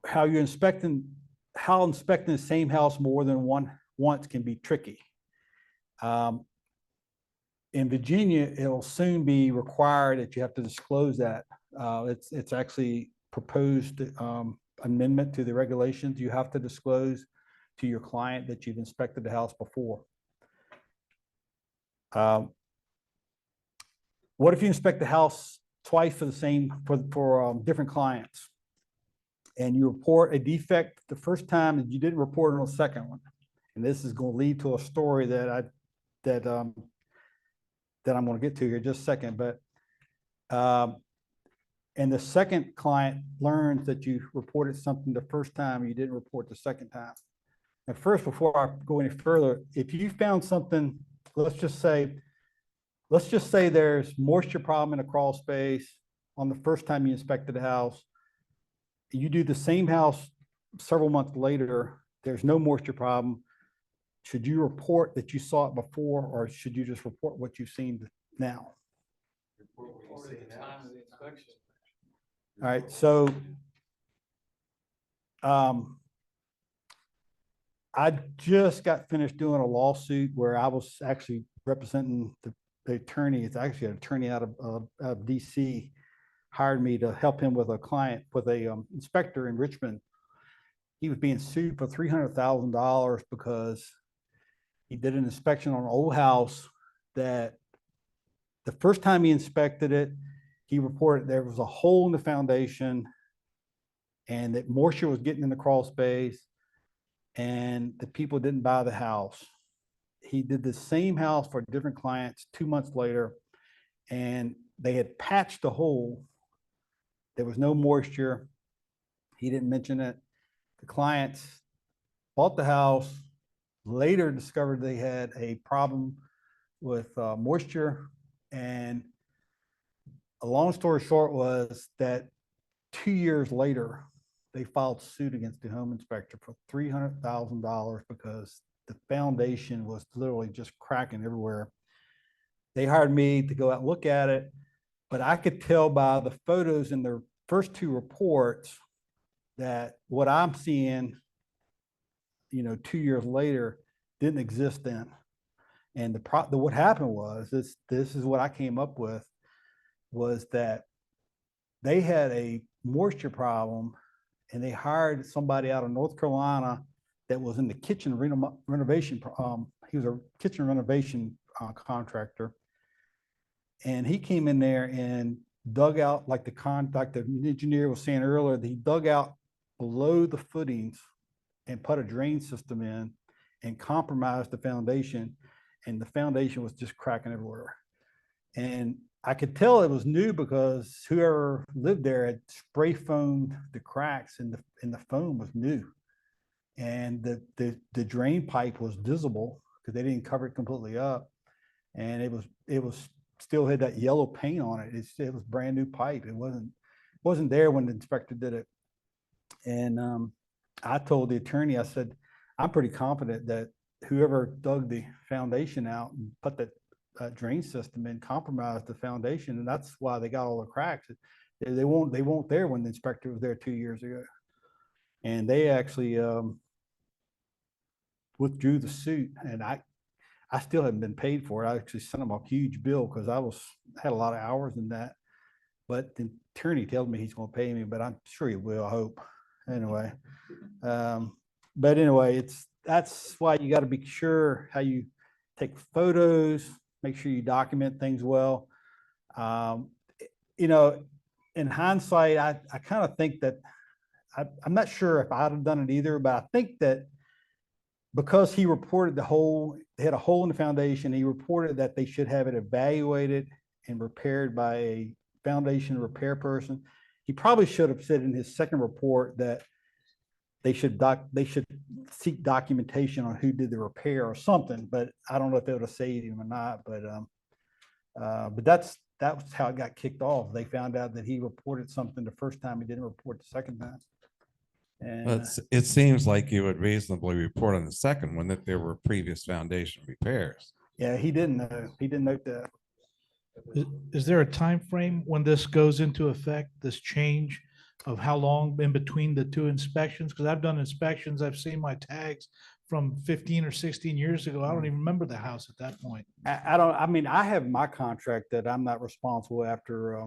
How inspecting the same house more than once can be tricky. In Virginia, it'll soon be required that you have to disclose that. It's actually proposed amendment to the regulations. You have to disclose to your client that you've inspected the house before. What if you inspect the house twice for the same for different clients, and you report a defect the first time and you didn't report it on the second one? And this is going to lead to a story that I'm going to get to here in just a second. But and the second client learns that you reported something the first time and you didn't report the second time. Now, first, before I go any further, if you found something, let's just say there's moisture problem in a crawl space on the first time you inspected the house. You do the same house several months later, there's no moisture problem. Should you report that you saw it before, or should you just report what you've seen now? All right, so I just got finished doing a lawsuit where I was actually representing the attorney. It's actually an attorney out of DC hired me to help him with a client, with a inspector in Richmond. He was being sued for $300,000 because he did an inspection on an old house that the first time he inspected it, he reported there was a hole in the foundation and that moisture was getting in the crawl space, and the people didn't buy the house. He did the same house for different clients 2 months later, and they had patched the hole. There was no moisture. He didn't mention it. The clients bought the house, later discovered they had a problem with moisture. And a long story short was that 2 years later, they filed suit against the home inspector for $300,000 because the foundation was literally just cracking everywhere. They hired me to go out and look at it, but I could tell by the photos in their first 2 reports that what I'm seeing, 2 years later, didn't exist then. And what happened was, this is what I came up with, was that they had a moisture problem and they hired somebody out of North Carolina that was in the kitchen renovation. He was a kitchen renovation contractor. And he came in there and dug out, like the engineer was saying earlier, he dug out below the footings and put a drain system in and compromised the foundation. And the foundation was just cracking everywhere. And I could tell it was new because whoever lived there had spray foamed the cracks, and the foam was new. And the drain pipe was visible because they didn't cover it completely up. And it was still had that yellow paint on it. It was brand new pipe. It wasn't there when the inspector did it. And I told the attorney, I said, I'm pretty confident that whoever dug the foundation out and put that drain system in compromised the foundation, and that's why they got all the cracks. They weren't there when the inspector was there 2 years ago. And they actually withdrew the suit, and I still haven't been paid for it. I actually sent him a huge bill because had a lot of hours in that. But the attorney tells me he's going to pay me, but I'm sure he will, I hope. Anyway. But anyway, that's why you got to be sure how you take photos, make sure you document things well. You know, in hindsight, I kind of think that I'm not sure if I'd have done it either, but I think that because he reported they had a hole in the foundation, he reported that they should have it evaluated and repaired by a foundation repair person. He probably should have said in his second report that they should seek documentation on who did the repair or something, but I don't know if they would have saved him or not. But that was how it got kicked off. They found out that he reported something the first time, he didn't report the second time. And It seems like you would reasonably report on the second one that there were previous foundation repairs. yeah, he didn't note that. Is there a time frame when this goes into effect, this change of how long in between the two inspections? Because I've done inspections, I've seen my tags from 15 or 16 years ago. I don't even remember the house at that point. I mean, I have my contract that I'm not responsible after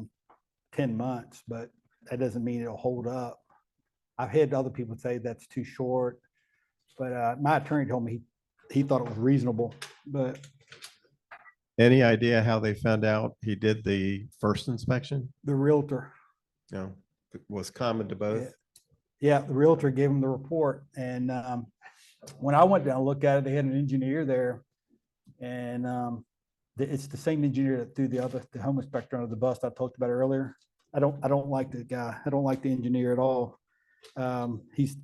10 months, but that doesn't mean it'll hold up. I've had other people say that's too short, but my attorney told me he thought it was reasonable, but Any idea how they found out he did the first inspection? the realtor, No, it was common to both. yeah, the realtor gave him the report. And when I went down to look at it, they had an engineer there, and it's the same engineer that threw the home inspector under the bus I talked about earlier. I don't like the guy. I don't like the engineer at all. He's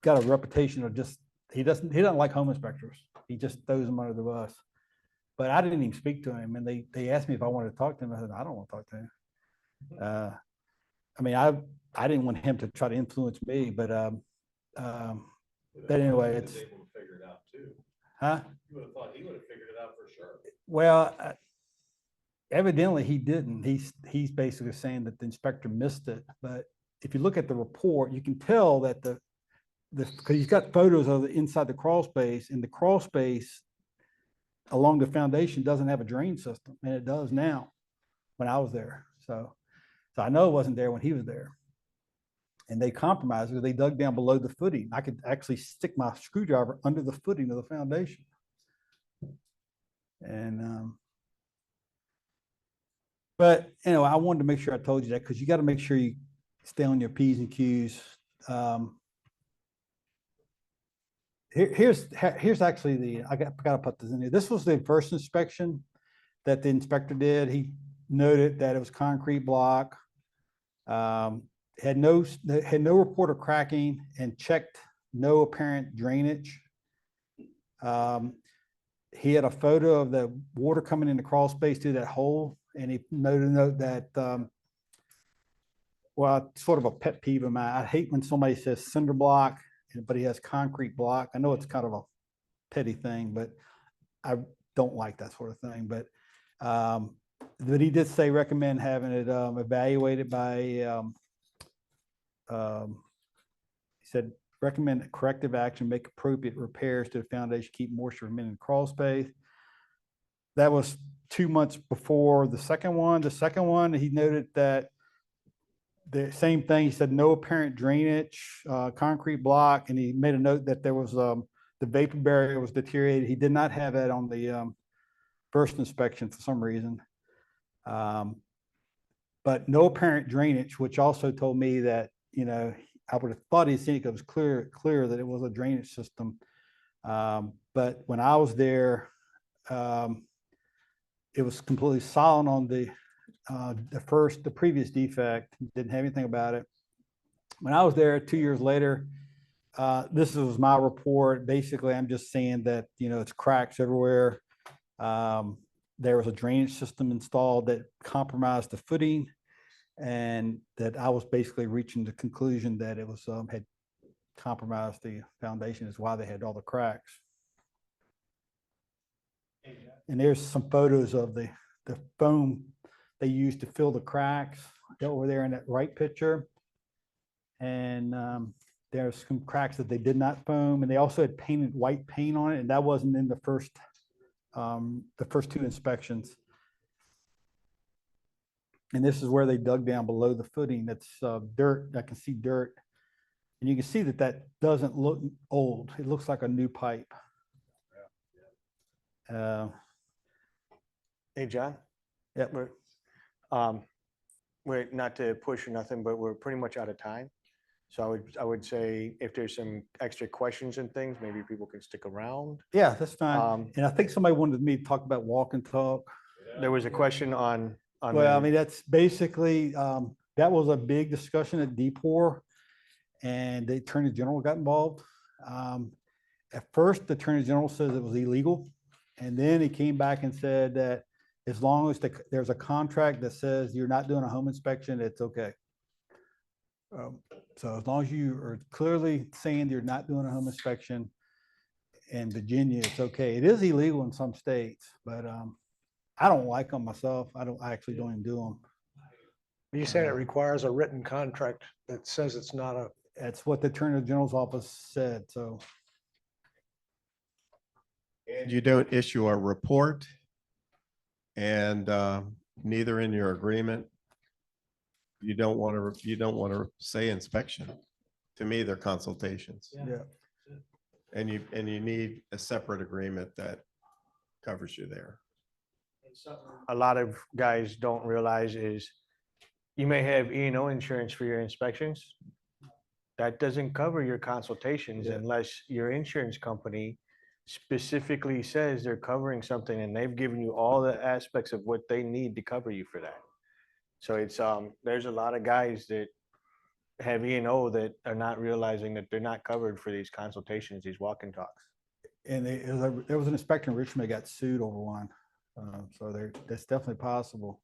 got a reputation of he doesn't like home inspectors. He just throws them under the bus. But I didn't even speak to him, and they asked me if I wanted to talk to him. I said, I don't want to talk to him. I mean, I didn't want him to try to influence me, but anyway, it's able to figure it out too. huh? You would have thought he would have figured it out for sure. Well, evidently he didn't. He's basically saying that the inspector missed it. But if you look at the report, you can tell that because he's got photos of the inside the crawl space, and the crawl space along the foundation doesn't have a drain system, and it does now when I was there. So I know it wasn't there when he was there. And they compromised it. They dug down below the footing. I could actually stick my screwdriver under the footing of the foundation. And but anyway, I wanted to make sure I told you that, because you got to make sure you stay on your P's and Q's. Here's actually I got to put this in here. This was the first inspection that the inspector did. He noted that it was concrete block, had no report of cracking, and checked no apparent drainage. He had a photo of the water coming in the crawl space through that hole, and he noted that well, it's sort of a pet peeve of mine. I hate when somebody says cinder block, but he has concrete block. I know it's kind of a petty thing, but I don't like that sort of thing. But he did say recommend having it evaluated by, he said, recommend corrective action, make appropriate repairs to the foundation, keep moisture from in the crawl space. That was 2 months before the second one. The second one, he noted that the same thing. He said no apparent drainage, concrete block, and he made a note that there was the vapor barrier was deteriorated. He did not have that on the first inspection for some reason. But no apparent drainage, which also told me that, you know, I would have thought he'd seen it, it was clear that it was a drainage system. But when I was there, it was completely silent on the previous defect. Didn't have anything about it. When I was there 2 years later, this was my report. Basically, I'm just saying that, you know, it's cracks everywhere. There was a drainage system installed that compromised the footing, and that I was basically reaching the conclusion that it was had compromised the foundation, is why they had all the cracks. And there's some photos of the foam they used to fill the cracks over there in that right picture. And there's some cracks that they did not foam, and they also had painted white paint on it, and that wasn't in the first two inspections. And this is where they dug down below the footing. That's dirt. I can see dirt. And you can see that that doesn't look old. It looks like a new pipe. Hey, John, Yep. we're not to push or nothing, but we're pretty much out of time. So I would say if there's some extra questions and things, maybe people can stick around. Yeah, that's fine. Um, And I think somebody wanted me to talk about walk and talk. There was a question on. Well, I mean, that's basically, that was a big discussion at DPOR, and the Attorney General got involved. At first, the Attorney General says it was illegal, and then he came back and said that as long as there's a contract that says you're not doing a home inspection, it's okay. So as long as you are clearly saying you're not doing a home inspection in Virginia, it's okay. It is illegal in some states, but I don't like them myself. I actually don't even do them. You said it requires a written contract that says it's not a, That's what the Attorney General's office said, so. And you don't issue a report, and neither in your agreement, you don't want to say inspection. To me, they're consultations. Yeah. And you need a separate agreement that covers you there. A lot of guys don't realize is you may have E&O insurance for your inspections. That doesn't cover your consultations Yeah. unless your insurance company specifically says they're covering something and they've given you all the aspects of what they need to cover you for that. So it's, there's a lot of guys that have E&O that are not realizing that they're not covered for these consultations, these walk and talks. And there was an inspector in Richmond that got sued over one. So that's definitely possible.